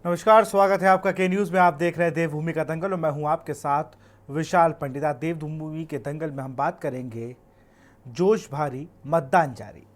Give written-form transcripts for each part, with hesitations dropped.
नमस्कार, स्वागत है आपका के न्यूज में। आप देख रहे हैं देवभूमि का दंगल और मैं हूं आपके साथ विशाल पंडित। आज देवभूमि के दंगल में हम बात करेंगे जोश भारी मतदान जारी।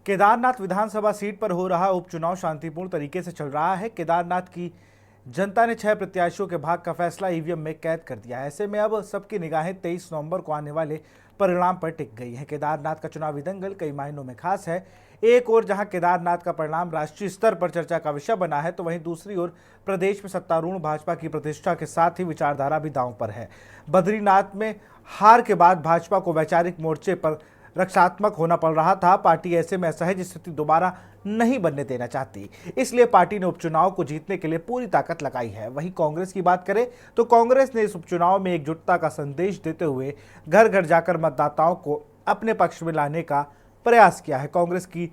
केदारनाथ विधानसभा सीट पर हो रहा उपचुनाव शांतिपूर्ण तरीके से चल रहा है। केदारनाथ की जनता ने 6 प्रत्याशियों के भाग्य का फैसला ईवीएम में कैद कर दिया है। ऐसे में अब सबकी निगाहें 23 नवंबर को आने वाले परिणाम पर टिक गई हैं। केदारनाथ का चुनावी दंगल कई मायनों में खास है। एक ओर जहां केदारनाथ का परिणाम राष्ट्रीय स्तर पर चर्चा का विषय बना है, तो वहीं दूसरी ओर प्रदेश में सत्तारूढ़ भाजपा की प्रतिष्ठा के साथ ही विचारधारा भी दांव पर है। बद्रीनाथ में हार के बाद भाजपा को वैचारिक मोर्चे पर रक्षात्मक होना पड़ रहा था। पार्टी ऐसे में असहज स्थिति दोबारा नहीं बनने देना चाहती, इसलिए पार्टी ने उपचुनाव को जीतने के लिए पूरी ताकत लगाई है। वहीं कांग्रेस की बात करें तो कांग्रेस ने इस उपचुनाव में एकजुटता का संदेश देते हुए घर घर जाकर मतदाताओं को अपने पक्ष में लाने का प्रयास किया है। कांग्रेस की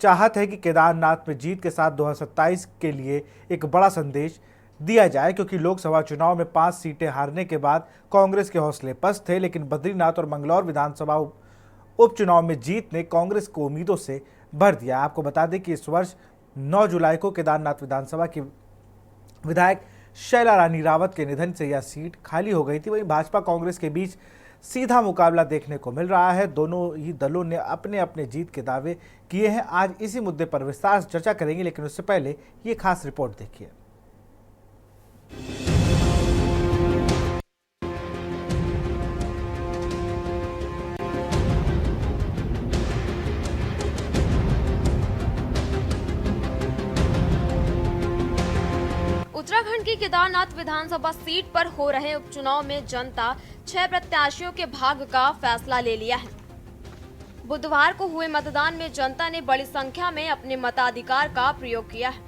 चाहत है कि केदारनाथ में जीत के साथ 2027 के लिए एक बड़ा संदेश दिया जाए, क्योंकि लोकसभा चुनाव में 5 सीटें हारने के बाद कांग्रेस के हौसले पस्त थे, लेकिन बद्रीनाथ और मंगलौर विधानसभा उपचुनाव में जीत ने कांग्रेस को उम्मीदों से भर दिया। आपको बता दें कि इस वर्ष 9 जुलाई को केदारनाथ विधानसभा की विधायक शैला रानी रावत के निधन से यह सीट खाली हो गई थी। वहीं भाजपा कांग्रेस के बीच सीधा मुकाबला देखने को मिल रहा है। दोनों ही दलों ने अपने अपने जीत के दावे किए हैं। आज इसी मुद्दे पर विस्तार से चर्चा करेंगे, लेकिन उससे पहले ये खास रिपोर्ट देखिए। उत्तराखंड की केदारनाथ विधानसभा सीट पर हो रहे उपचुनाव में जनता 6 प्रत्याशियों के भाग्य का फैसला ले लिया है। बुधवार को हुए मतदान में जनता ने बड़ी संख्या में अपने मताधिकार का प्रयोग किया है।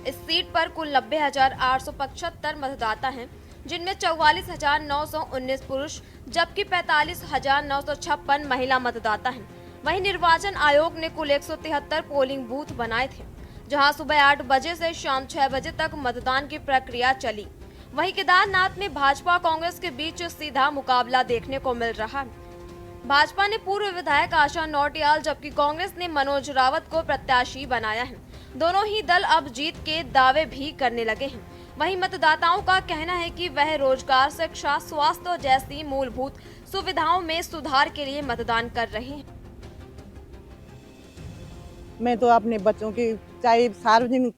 इस सीट पर कुल 90,875 मतदाता हैं, जिनमें 44,919 पुरुष जबकि 45,956 महिला मतदाता हैं। वहीं निर्वाचन आयोग ने कुल 173 पोलिंग बूथ बनाए थे, जहां सुबह 8 बजे से शाम 6 बजे तक मतदान की प्रक्रिया चली। वहीं केदारनाथ में भाजपा कांग्रेस के बीच सीधा मुकाबला देखने को मिल रहा है। भाजपा ने पूर्व विधायक आशा नौटियाल जबकि कांग्रेस ने मनोज रावत को प्रत्याशी बनाया है। दोनों ही दल अब जीत के दावे भी करने लगे हैं। वहीं मतदाताओं का कहना है कि वह रोजगार, शिक्षा, स्वास्थ्य जैसी मूलभूत सुविधाओं में सुधार के लिए मतदान कर रहे हैं। मैं तो अपने बच्चों की चाहे सार्वजनिक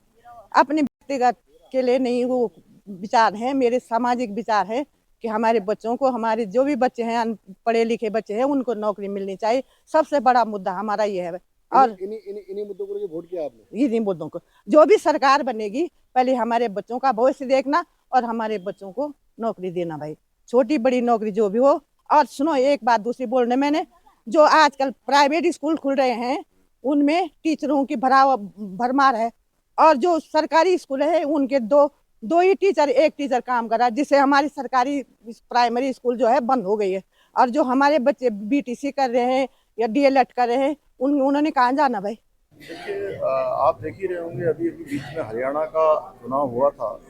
अपने व्यक्तिगत के लिए नहीं, वो विचार है, मेरे सामाजिक विचार है कि हमारे बच्चों को, हमारे जो भी बच्चे हैं, पढ़े लिखे बच्चे हैं, उनको नौकरी मिलनी चाहिए। सबसे बड़ा मुद्दा हमारा ये है। और इन्हीं मुद्दों को वोट किया आपने? इन्हीं मुद्दों को, जो भी सरकार बनेगी, पहले हमारे बच्चों का भविष्य देखना और हमारे बच्चों को नौकरी देना भाई, छोटी बड़ी नौकरी जो भी हो। और सुनो, एक बात दूसरी बोलने, मैंने जो आजकल प्राइवेट स्कूल खुल रहे हैं उनमें टीचरों की भरमार है, और जो सरकारी स्कूल है उनके दो ही टीचर, एक टीचर काम कर रहा है, जिससे हमारी सरकारी प्राइमरी स्कूल जो है बंद हो गई है। और जो हमारे बच्चे बीटीसी कर रहे हैं या डीएलएड कर रहे हैं, उन्होंने कहाँ जाना भाई? देखिए, आप देख ही रहे होंगे, अभी बीच में हरियाणा का चुनाव हुआ था,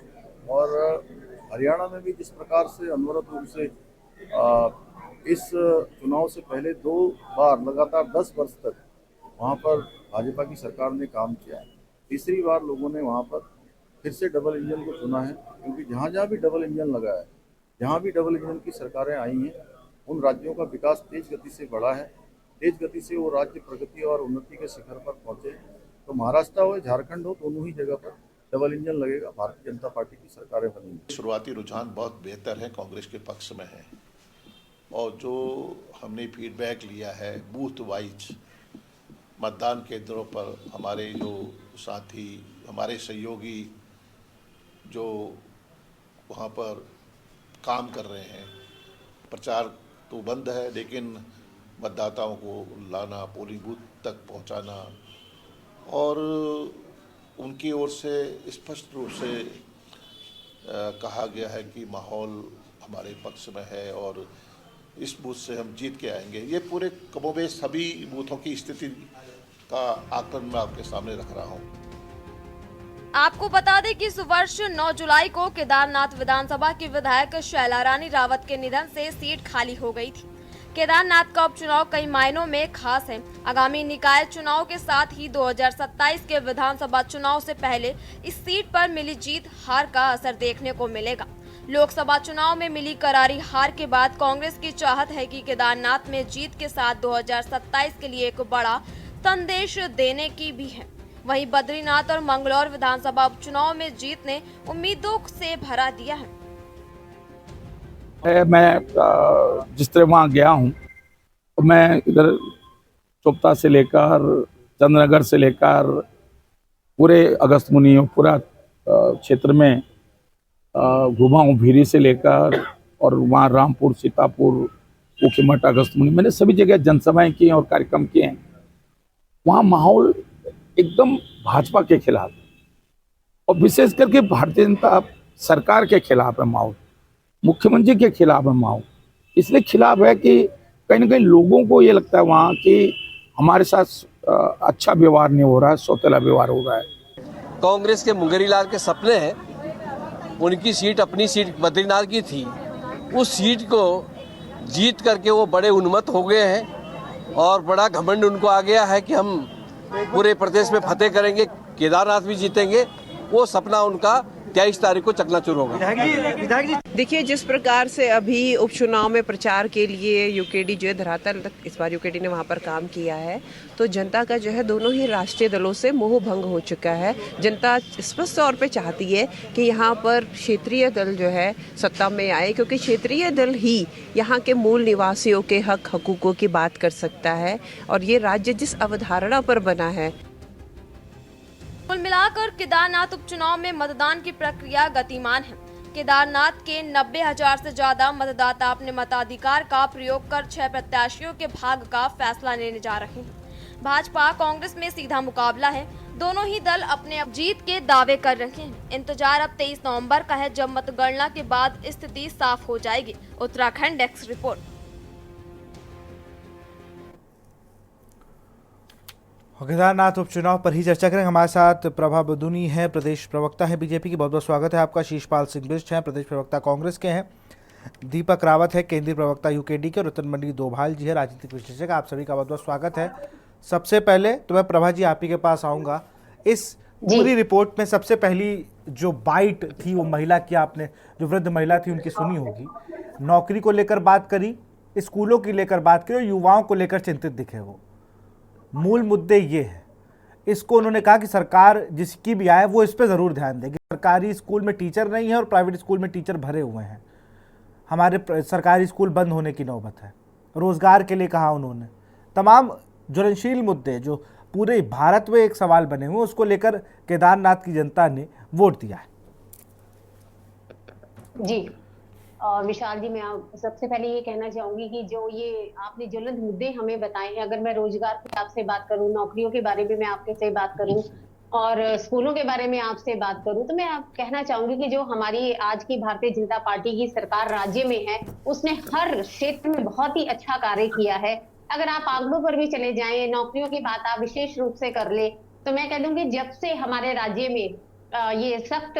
और हरियाणा में भी जिस प्रकार से अनवरत रूप से इस चुनाव से पहले 2 बार लगातार 10 वर्ष तक वहाँ पर भाजपा की सरकार ने काम किया। तीसरी बार लोगों ने वहाँ पर फिर से डबल इंजन को चुना है, क्योंकि जहाँ जहाँ भी डबल इंजन लगा है, जहाँ भी डबल इंजन की सरकारें आई हैं, उन राज्यों का विकास तेज गति से बढ़ा है। तेज गति से वो राज्य प्रगति और उन्नति के शिखर पर पहुँचे। तो महाराष्ट्र हो, झारखंड हो, दोनों ही जगह पर डबल इंजन लगेगा, भारतीय जनता पार्टी की सरकारें बनेंगी। शुरुआती रुझान बहुत बेहतर है, कांग्रेस के पक्ष में है। और जो हमने फीडबैक लिया है बूथ वाइज मतदान केंद्रों पर, हमारे जो साथी, हमारे सहयोगी जो वहाँ पर काम कर रहे हैं, प्रचार तो बंद है, लेकिन मतदाताओं को लाना, पोलिंग बूथ तक पहुँचाना, और उनकी ओर से स्पष्ट रूप से कहा गया है कि माहौल हमारे पक्ष में है और इस बूथ से हम जीत के आएंगे। ये पूरे कमोबेश सभी बूथों की स्थिति का आकलन मैं आपके सामने रख रहा हूँ। आपको बता दें कि इस वर्ष 9 जुलाई को केदारनाथ विधानसभा की विधायक शैला रानी रावत के निधन से सीट खाली हो गई थी। केदारनाथ का उपचुनाव कई मायनों में खास है। आगामी निकाय चुनाव के साथ ही 2027 के विधानसभा चुनाव से पहले इस सीट पर मिली जीत हार का असर देखने को मिलेगा। लोकसभा चुनाव में मिली करारी हार के बाद कांग्रेस की चाहत है कि केदारनाथ में जीत के साथ 2027 के लिए एक बड़ा संदेश देने की भी है। वहीं बद्रीनाथ और मंगलौर विधानसभा उपचुनाव में जीत ने उम्मीदों से भरा दिया है। मैं जिस तरह वहाँ गया हूँ तो मैं इधर चोपता से लेकर चंद्रनगर से लेकर पूरे अगस्त मुनि पूरा क्षेत्र में घूमा हूँ, भीरी से लेकर और वहाँ रामपुर, सीतापुर, ऊखीमठ, अगस्त मुनि, मैंने सभी जगह जनसभाएं की और कार्यक्रम किए हैं। वहाँ माहौल एकदम भाजपा के खिलाफ और विशेष करके भारतीय जनता सरकार के खिलाफ है माहौल, मुख्यमंत्री के खिलाफ है माहौल। इसलिए खिलाफ है कि कहीं ना कहीं लोगों को ये लगता है वहाँ कि हमारे साथ अच्छा व्यवहार नहीं हो रहा है, सौतेला व्यवहार हो रहा है। कांग्रेस के मुंगेरी लाल के सपने हैं, उनकी सीट अपनी सीट बद्रीनाथ की थी, उस सीट को जीत करके वो बड़े उन्मत्त हो गए हैं और बड़ा घमंड उनको आ गया है कि हम पूरे प्रदेश में फतेह करेंगे, केदारनाथ भी जीतेंगे। वो सपना उनका 23 तारीख को चकनाचूर होगा। देखिए, जिस प्रकार से अभी उपचुनाव में प्रचार के लिए यूकेडी जो है धरातल तक इस बार यूकेडी ने वहां पर काम किया है, तो जनता का जो है दोनों ही राष्ट्रीय दलों से मोह भंग हो चुका है। जनता स्पष्ट तौर पे चाहती है कि यहाँ पर क्षेत्रीय दल जो है सत्ता में आए, क्योंकि क्षेत्रीय दल ही यहाँ के मूल निवासियों के हक हकूकों की बात कर सकता है और ये राज्य जिस अवधारणा पर बना है। कुल मिलाकर केदारनाथ उपचुनाव में मतदान की प्रक्रिया गतिमान है। केदारनाथ के 90,000 से ज्यादा मतदाता अपने मताधिकार का प्रयोग कर 6 प्रत्याशियों के भाग्य का फैसला लेने जा रहे हैं। भाजपा कांग्रेस में सीधा मुकाबला है। दोनों ही दल अपने जीत के दावे कर रहे हैं। इंतजार अब 23 नवंबर का है, जब मतगणना के बाद स्थिति साफ हो जाएगी। Uttarakhand desk report. केदारनाथ उपचुनाव पर ही चर्चा करेंगे। हमारे साथ प्रभा बदूनी है, प्रदेश प्रवक्ता है बीजेपी की। बहुत बहुत स्वागत है आपका। शीशपाल सिंह बिष्ट हैं, प्रदेश प्रवक्ता कांग्रेस के हैं। दीपक रावत है, केंद्रीय प्रवक्ता यूकेडी के। और रतनमणि दोभाल जी है, राजनीतिक विश्लेषक। आप सभी का बहुत बहुत स्वागत है। सबसे पहले तो मैं प्रभा जी आप ही के पास आऊँगा। इस पूरी रिपोर्ट में सबसे पहली जो बाइट थी वो महिला की, आपने जो वृद्ध महिला थी उनकी सुनी होगी। नौकरी को लेकर बात करी, स्कूलों की लेकर बात करी और युवाओं को लेकर चिंतित दिखे। वो मूल मुद्दे ये है। इसको उन्होंने कहा कि सरकार जिसकी भी आए वो इस पे ज़रूर ध्यान देगी। सरकारी स्कूल में टीचर नहीं है और प्राइवेट स्कूल में टीचर भरे हुए हैं। हमारे सरकारी स्कूल बंद होने की नौबत है। रोज़गार के लिए कहा उन्होंने। तमाम ज्वलनशील मुद्दे जो पूरे भारत में एक सवाल बने हुए, उसको लेकर केदारनाथ की जनता ने वोट दिया है। जी विशाल जी, मैं सबसे पहले ये कहना चाहूंगी कि जो ये आपने ज्वलंत मुद्दे हमें बताए हैं, अगर मैं रोजगार की आपसे बात करूं, नौकरियों के बारे में मैं आपके से बात करूं और स्कूलों के बारे में आपसे बात करूं, तो मैं आप कहना चाहूंगी कि जो हमारी आज की भारतीय जनता पार्टी की सरकार राज्य में है, उसने हर क्षेत्र में बहुत ही अच्छा कार्य किया है। अगर आप आंकड़ों पर भी चले जाएं, नौकरियों की बात आप विशेष रूप से कर ले, तो मैं कह दूंगी जब से हमारे राज्य में ये सख्त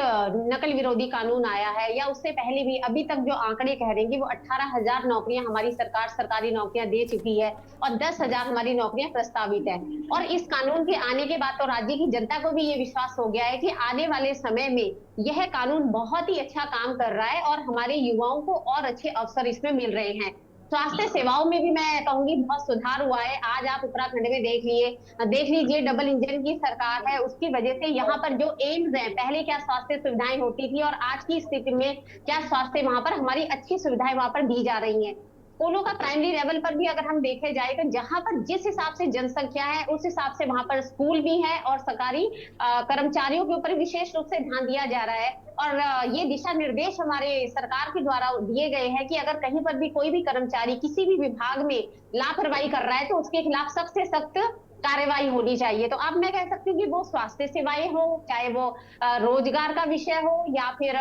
नकल विरोधी कानून आया है या उससे पहले भी अभी तक जो आंकड़े कह रहे हैं कि वो 18,000 नौकरियां हमारी सरकार सरकारी नौकरियां दे चुकी है और 10,000 हमारी नौकरियां प्रस्तावित है। और इस कानून के आने के बाद तो राज्य की जनता को भी ये विश्वास हो गया है कि आने वाले समय में यह कानून बहुत ही अच्छा काम कर रहा है और हमारे युवाओं को और अच्छे अवसर इसमें मिल रहे हैं। स्वास्थ्य सेवाओं में भी मैं कहूंगी बहुत सुधार हुआ है। आज आप उत्तराखंड में देख लीजिए डबल इंजन की सरकार है, उसकी वजह से यहाँ पर जो एम्स है, पहले क्या स्वास्थ्य सुविधाएं होती थी और आज की स्थिति में क्या स्वास्थ्य वहां पर हमारी अच्छी सुविधाएं वहां पर दी जा रही हैं। स्कूलों का प्राइमरी लेवल पर भी अगर हम देखे जाए तो जहां पर जिस हिसाब से जनसंख्या है उस हिसाब से वहां पर स्कूल भी है और सरकारी कर्मचारियों के ऊपर विशेष रूप से ध्यान दिया जा रहा है। और ये दिशा निर्देश हमारे सरकार के द्वारा दिए गए हैं कि अगर कहीं पर भी कोई भी कर्मचारी किसी भी विभाग में लापरवाही कर रहा है तो उसके खिलाफ सख्त से सख्त कार्रवाई होनी चाहिए। तो अब मैं कह सकती हूँ कि वो स्वास्थ्य सेवाएं हो, चाहे वो रोजगार का विषय हो, या फिर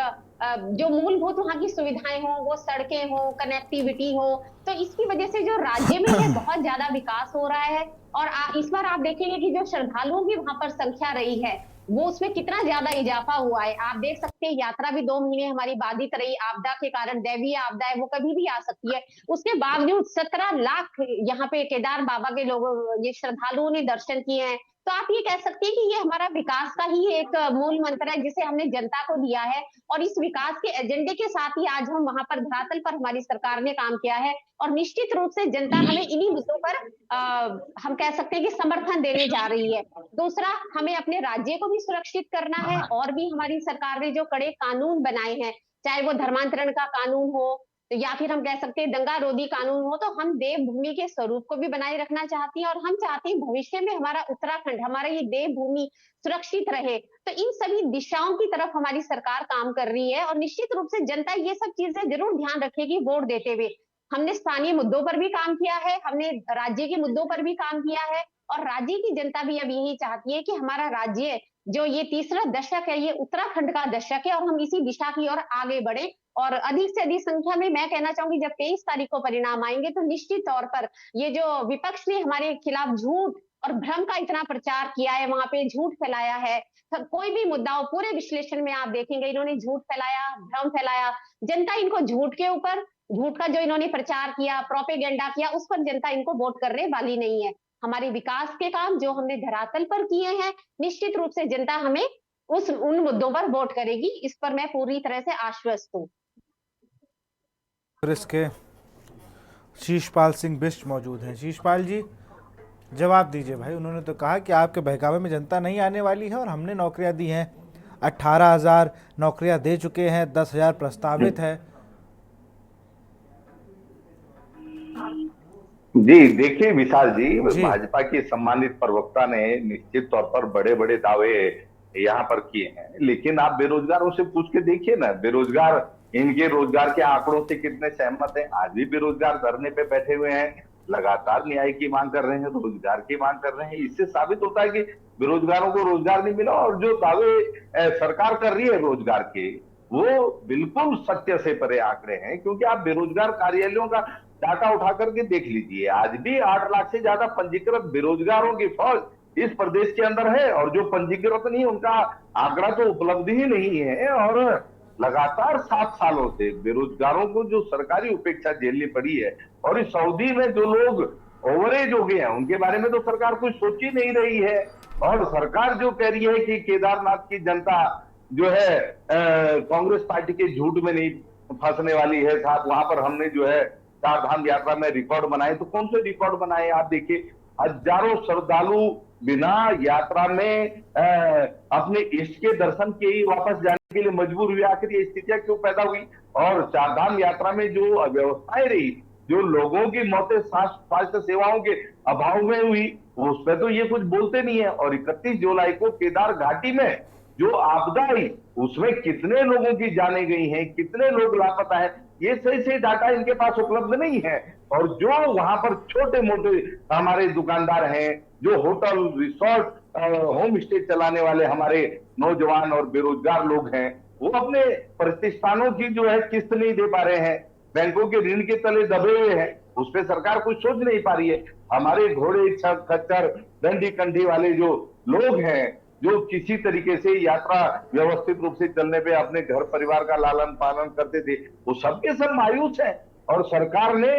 जो मूलभूत वहाँ की सुविधाएं हो, वो सड़कें हो, कनेक्टिविटी हो, तो इसकी वजह से जो राज्य में है बहुत ज्यादा विकास हो रहा है। और इस बार आप देखेंगे कि जो श्रद्धालुओं की वहां पर संख्या रही है वो उसमें कितना ज्यादा इजाफा हुआ है। आप देख सकते हैं यात्रा भी 2 महीने हमारी बाधित रही, आपदा के कारण, दैवीय आपदा है, वो कभी भी आ सकती है। उसके बावजूद 17 लाख यहाँ पे केदार बाबा के लोगों, ये श्रद्धालुओं ने दर्शन किए हैं। तो आप ये कह सकते हैं कि ये हमारा विकास का ही एक मूल मंत्र है जिसे हमने जनता को दिया है, और इस विकास के एजेंडे के साथ ही आज हम वहां पर धरातल पर हमारी सरकार ने काम किया है। और निश्चित रूप से जनता हमें इन्हीं मुद्दों पर हम कह सकते हैं कि समर्थन देने जा रही है। दूसरा, हमें अपने राज्य को भी सुरक्षित करना है, और भी हमारी सरकार ने जो कड़े कानून बनाए हैं, चाहे वो धर्मांतरण का कानून हो या फिर हम कह सकते हैं दंगा रोधी कानून हो, तो हम देवभूमि के स्वरूप को भी बनाए रखना चाहती हैं, और हम चाहते हैं भविष्य में हमारा उत्तराखंड, हमारा ये देवभूमि सुरक्षित रहे। तो इन सभी दिशाओं की तरफ हमारी सरकार काम कर रही है, और निश्चित रूप से जनता ये सब चीजें जरूर ध्यान रखेगी वोट देते हुए। हमने स्थानीय मुद्दों पर भी काम किया है, हमने राज्य के मुद्दों पर भी काम किया है, और राज्य की जनता भी अब यही चाहती है कि हमारा राज्य जो ये तीसरा दशक है, ये उत्तराखंड का दशक है, और हम इसी दिशा की ओर आगे बढ़े। और अधिक से अधिक संख्या में मैं कहना चाहूंगी जब 23 तारीख को परिणाम आएंगे तो निश्चित तौर पर ये जो विपक्ष ने हमारे खिलाफ झूठ और भ्रम का इतना प्रचार किया है, वहां पे झूठ फैलाया है, तो कोई भी मुद्दा हो, पूरे विश्लेषण में आप देखेंगे इन्होंने झूठ फैलाया, भ्रम फैलाया। जनता इनको झूठ के ऊपर, झूठ का जो इन्होंने प्रचार किया, प्रोपेगेंडा किया, उस पर जनता इनको वोट करने वाली नहीं है। हमारे विकास के काम जो हमने धरातल पर किए हैं, निश्चित रूप से जनता हमें उन मुद्दों पर वोट करेगी, इस पर मैं पूरी तरह से आश्वस्त हूँ। इसके शीशपाल सिंह बिष्ट मौजूद हैं। शीशपाल जी, जवाब दीजिए भाई। उन्होंने तो कहा कि आपके बहकावे में जनता नहीं आने वाली है, और हमने नौकरियां दी हैं, 18,000 नौकरियां दे चुके हैं, 10,000 प्रस्तावित है। जी देखिए विशाल जी, भाजपा के सम्मानित प्रवक्ता ने निश्चित तौर पर बड़े बड़े दावे यहाँ पर किए हैं, लेकिन आप बेरोजगारों से पूछ के देखिए ना, बेरोजगार इनके रोजगार के आंकड़ों से कितने सहमत हैं। आज भी बेरोजगार धरने पे बैठे हुए हैं, लगातार न्याय की मांग कर रहे हैं, रोजगार की मांग कर रहे हैं। इससे साबित होता है कि बेरोजगारों को रोजगार नहीं मिला, और जो दावे सरकार कर रही है रोजगार के, वो बिल्कुल सत्य से परे आंकड़े हैं। क्योंकि आप बेरोजगार कार्यालयों का डाटा उठा करके देख लीजिए, आज भी 8 लाख से ज्यादा पंजीकृत बेरोजगारों की फौज इस प्रदेश के अंदर है, और जो पंजीकृत नहीं उनका आंकड़ा तो उपलब्ध ही नहीं है। और लगातार 7 सालों से बेरोजगारों को जो सरकारी उपेक्षा झेलनी पड़ी है, और इस अवधि में जो लोग ओवरेज हो गए हैं उनके बारे में तो सरकार कुछ सोच ही नहीं रही है। और सरकार जो कह रही है कि केदारनाथ की जनता जो है कांग्रेस पार्टी के झूठ में नहीं फंसने वाली है, साथ वहां पर हमने जो है 4 धाम यात्रा में रिकॉर्ड बनाए, तो कौन से रिकॉर्ड बनाए आप देखिए। हजारों श्रद्धालु बिना यात्रा में अपने इष्ट के दर्शन के ही वापस जाने के लिए मजबूर हुए। आखिर ये स्थितियां क्यों पैदा हुई? और 4 धाम यात्रा में जो अव्यवस्थाएं रही, जो लोगों की मौतें स्वास्थ्य सेवाओं के अभाव में हुई, उस पर तो ये कुछ बोलते नहीं है। और 31 जुलाई को केदार घाटी में जो आपदा आई, उसमें कितने लोगों की जानें गई हैं, कितने लोग लापता है, ये सही डाटा इनके पास उपलब्ध नहीं है। और जो वहां पर छोटे मोटे हमारे दुकानदार हैं, जो होटल, रिसोर्ट, होम स्टे चलाने वाले हमारे नौजवान और बेरोजगार लोग हैं, वो अपने प्रतिष्ठानों की जो है किस्त नहीं दे पा रहे हैं, बैंकों के ऋण के तले दबे हुए हैं, उस पर सरकार कुछ सोच नहीं पा रही है। हमारे घोड़े, खच्चर, डंडी कंडी वाले जो लोग हैं, जो किसी तरीके से यात्रा व्यवस्थित रूप से चलने पे अपने घर परिवार का लालन पालन करते थे, वो सबके सब मायूस हैं। और सरकार ने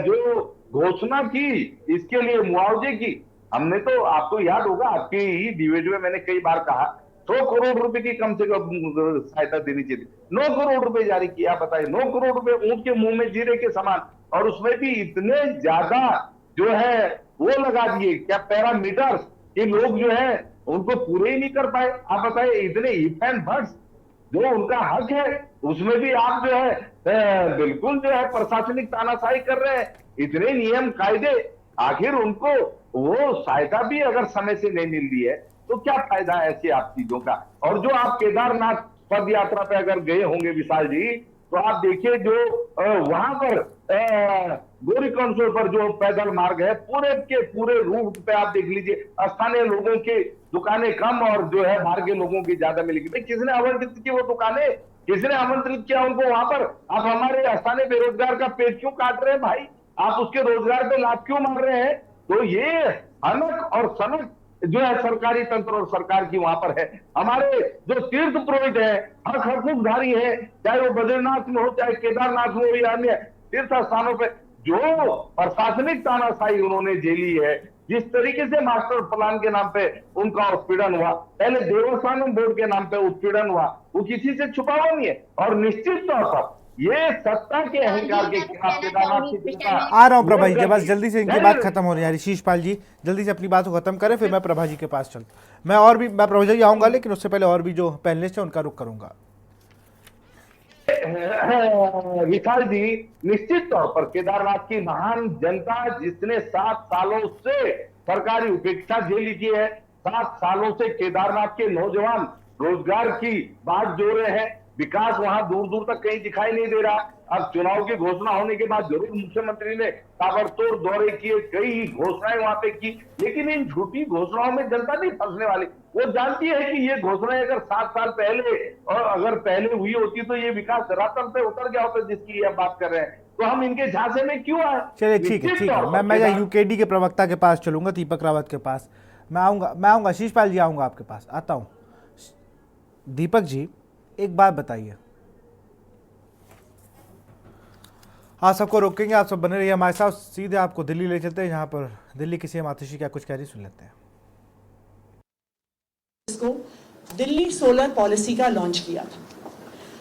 जो घोषणा की इसके लिए मुआवजे की, हमने तो, आपको याद होगा, आपकी ही डिबेट में मैंने कई बार कहा 100 करोड़ रुपए की कम से कम सहायता देनी चाहिए। 9 करोड़ रुपए जारी किया, बताइए, 9 करोड़ रुपए ऊंट के मुंह में जीरे के समान, और उसमें भी इतने ज्यादा जो है वो लगा दिए क्या पैरामीटर्स, कि लोग जो है उनको पूरे ही नहीं कर पाए। आप बताइए, इतने इफ एंड बट्स जो उनका हक है, उसमें भी आप जो है बिल्कुल जो है प्रशासनिक तानाशाही कर रहे हैं। इतने नियम कायदे, आखिर उनको वो सहायता भी अगर समय से नहीं मिल रही है तो क्या फायदा है ऐसी आप चीजों का। और जो आप केदारनाथ पद यात्रा पे अगर गए होंगे विशाल जी, तो आप देखिए जो वहां पर गोरी कंसोल पर जो पैदल मार्ग है, पूरे के पूरे रूट पे आप देख लीजिए, स्थानीय लोगों की दुकानें कम और जो है बाहर के लोगों की ज्यादा मिलेगी। भाई किसने आमंत्रित की वो दुकानें, किसने आमंत्रित किया उनको वहां पर? आप हमारे स्थानीय बेरोजगार का पेट क्यों काट रहे हैं भाई? आप उसके रोजगार पे लात क्यों मार रहे हैं? तो ये हनक और सनक जो है सरकारी तंत्र और सरकार की वहां पर है। हमारे जो तीर्थ पुरोहित है, हक हकूकधारी है, चाहे वो बद्रीनाथ में हो, चाहे केदारनाथ में हो या अन्य तीर्थ स्थानों पे, जो प्रशासनिक तानाशाही उन्होंने झेली है, जिस तरीके से मास्टर प्लान के नाम पे उनका उत्पीड़न हुआ, पहले देवस्थानम बोर्ड के नाम पे उत्पीड़न हुआ, वो किसी से छुपा हुआ नहीं है। और निश्चित तौर पर ये सत्ता के अहंकार के खिलाफ केदारनाथ की जनता आ रहा हूँ प्रभा जी, बस जल्दी से इनकी बात खत्म हो रही है। ऋषिश पाल जी जल्दी से अपनी बात को खत्म करें, फिर मैं प्रभा जी के पास चलूँ। मैं प्रभा जी आऊंगा, लेकिन उससे पहले और भी जो पैनलिस्ट है उनका रुख करूंगा। विशाल जी, निश्चित तौर पर केदारनाथ की महान जनता, जिसने 7 सालों से सरकारी उपेक्षा झेली की है, 7 सालों से केदारनाथ के नौजवान रोजगार की बात जोड़े हैं, विकास वहां दूर दूर तक कहीं दिखाई नहीं दे रहा। अब चुनाव की घोषणा होने के बाद जरूर मुख्यमंत्री ने ताबड़तोड़ दौरे किए, कई घोषणाएं वहां पे की, लेकिन इन झूठी घोषणाओं में जनता नहीं फंसने वाली। वो जानती है कि ये घोषणाएं अगर 7 साल पहले और अगर पहले हुई होती तो ये विकास धरातल पे उतर गया होता जिसकी ये बात कर रहे हैं। तो हम इनके झांसे में क्यों आए? चलिए ठीक है। मैं यूकेडी के प्रवक्ता के पास चलूंगा, दीपक रावत के पास मैं आऊंगा। शीशपाल जी आऊंगा आपके पास, आता हूं। दीपक जी एक बात बताइए, आप सबको रोकेंगे, आप सब बने रहिए हमारे साथ, सीधे आपको दिल्ली ले चलते हैं, यहाँ पर दिल्ली की सीएम आतिशी क्या कुछ कह रही सुन लेते हैं। इसको दिल्ली सोलर पॉलिसी का लॉन्च किया था।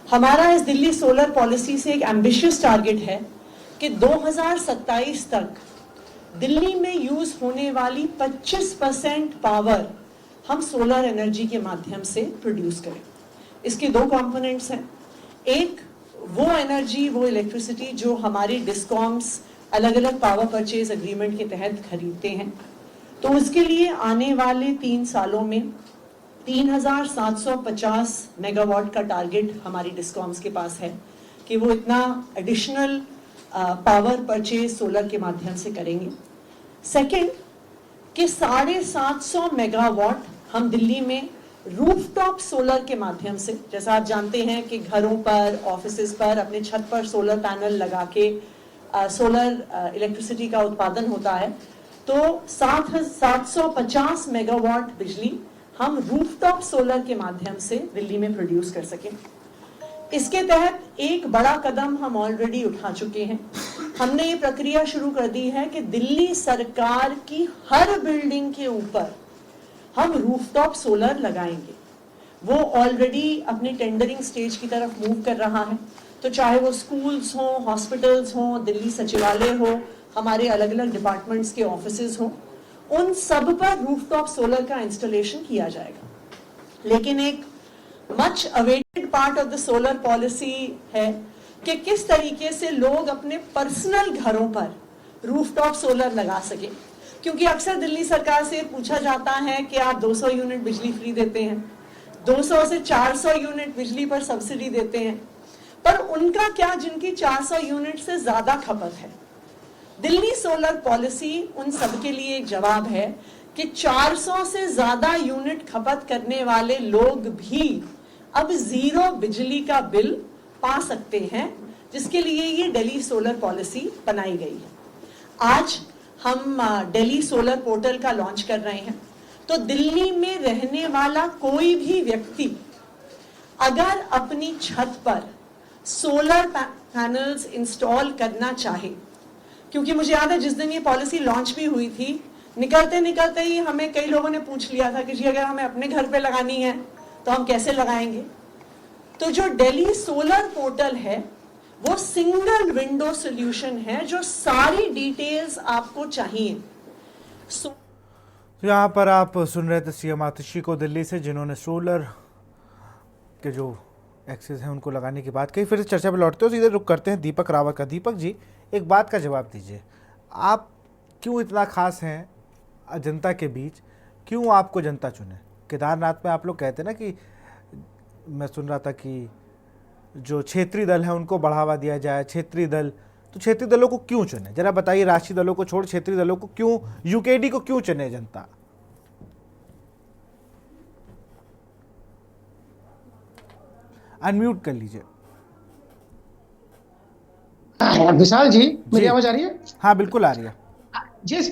हमारा इस दिल्ली सोलर पॉलिसी से एक एम्बिशियस टारगेट है कि 2027 तक दिल्ली में यूज होने वाली 25% पावर हम सोलर एनर्जी के माध्यम से प्रोड्यूस करें। इसके 2 कंपोनेंट्स हैं। एक वो एनर्जी, वो इलेक्ट्रिसिटी जो हमारी डिस्कॉम्स अलग अलग पावर परचेज एग्रीमेंट के तहत खरीदते हैं, तो उसके लिए आने वाले 3 सालों में 3750 मेगावाट का टारगेट हमारी डिस्कॉम्स के पास है कि वो इतना एडिशनल पावर परचेज सोलर के माध्यम से करेंगे। सेकेंड कि 750 मेगावाट हम दिल्ली में रूफटॉप सोलर के माध्यम से, जैसा आप जानते हैं कि घरों पर, ऑफिसेज पर अपने छत पर सोलर पैनल लगा के सोलर इलेक्ट्रिसिटी का उत्पादन होता है, तो 750 मेगावाट बिजली हम रूफटॉप सोलर के माध्यम से दिल्ली में प्रोड्यूस कर सकें। इसके तहत एक बड़ा कदम हम ऑलरेडी उठा चुके हैं। हमने ये प्रक्रिया शुरू कर दी है कि दिल्ली सरकार की हर बिल्डिंग के ऊपर हम रूफटॉप सोलर लगाएंगे। वो ऑलरेडी अपनी टेंडरिंग स्टेज की तरफ मूव कर रहा है, तो चाहे वो स्कूल्स हो, हॉस्पिटल्स हो, दिल्ली सचिवालय हो, हमारे अलग अलग डिपार्टमेंट्स के ऑफिसेज हो, उन सब पर रूफटॉप सोलर का इंस्टॉलेशन किया जाएगा। लेकिन एक much awaited part of the solar policy है कि किस तरीके से लोग अपने पर्सनल घरों पर रूफटॉप सोलर लगा सके, क्योंकि अक्सर दिल्ली सरकार से पूछा जाता है कि आप 200 यूनिट बिजली फ्री देते हैं, 200 से 400 यूनिट बिजली पर सब्सिडी देते हैं, पर उनका क्या जिनकी 400 यूनिट से ज्यादा खपत है। दिल्ली सोलर पॉलिसी उन सबके लिए एक जवाब है कि 400 से ज्यादा यूनिट खपत करने वाले लोग भी अब 0 बिजली का बिल पा सकते हैं, जिसके लिए ये दिल्ली सोलर पॉलिसी बनाई गई है। आज हम दिल्ली सोलर पोर्टल का लॉन्च कर रहे हैं, तो दिल्ली में रहने वाला कोई भी व्यक्ति अगर अपनी छत पर सोलर पैनल्स इंस्टॉल करना चाहे, क्योंकि मुझे याद है जिस दिन ये पॉलिसी लॉन्च भी हुई थी, निकलते निकलते ही हमें कई लोगों ने पूछ लिया था कि जी अगर हमें अपने घर पे लगानी है तो हम कैसे लगाएंगे। तो जो दिल्ली सोलर पोर्टल है वो सिंगल विंडो सॉल्यूशन है जो सारी डिटेल्स आपको चाहिए। यहाँ पर आप सुन रहे थे सीएम आतिशी को दिल्ली से, जिन्होंने सोलर के जो एक्सेस हैं उनको लगाने की बात कही। फिर से चर्चा पर लौटते हो, सीधे रुक करते हैं दीपक रावत का। दीपक जी एक बात का जवाब दीजिए, आप क्यों इतना खास हैं जनता के बीच, क्यों आपको जनता चुने? केदारनाथ में आप लोग कहते हैं ना कि मैं सुन रहा था कि जो क्षेत्रीय दल है उनको बढ़ावा दिया जाए, क्षेत्रीय दल, तो क्षेत्रीय दलों को क्यों चुने? जरा बताइए, राष्ट्रीय दलों को छोड़ क्षेत्रीय दलों को क्यों, यूकेडी को क्यों चुने जनता? अनम्यूट कर लीजिए। विशाल जी, मेरी आवाज आ रही है? हाँ बिल्कुल आ रही है। इस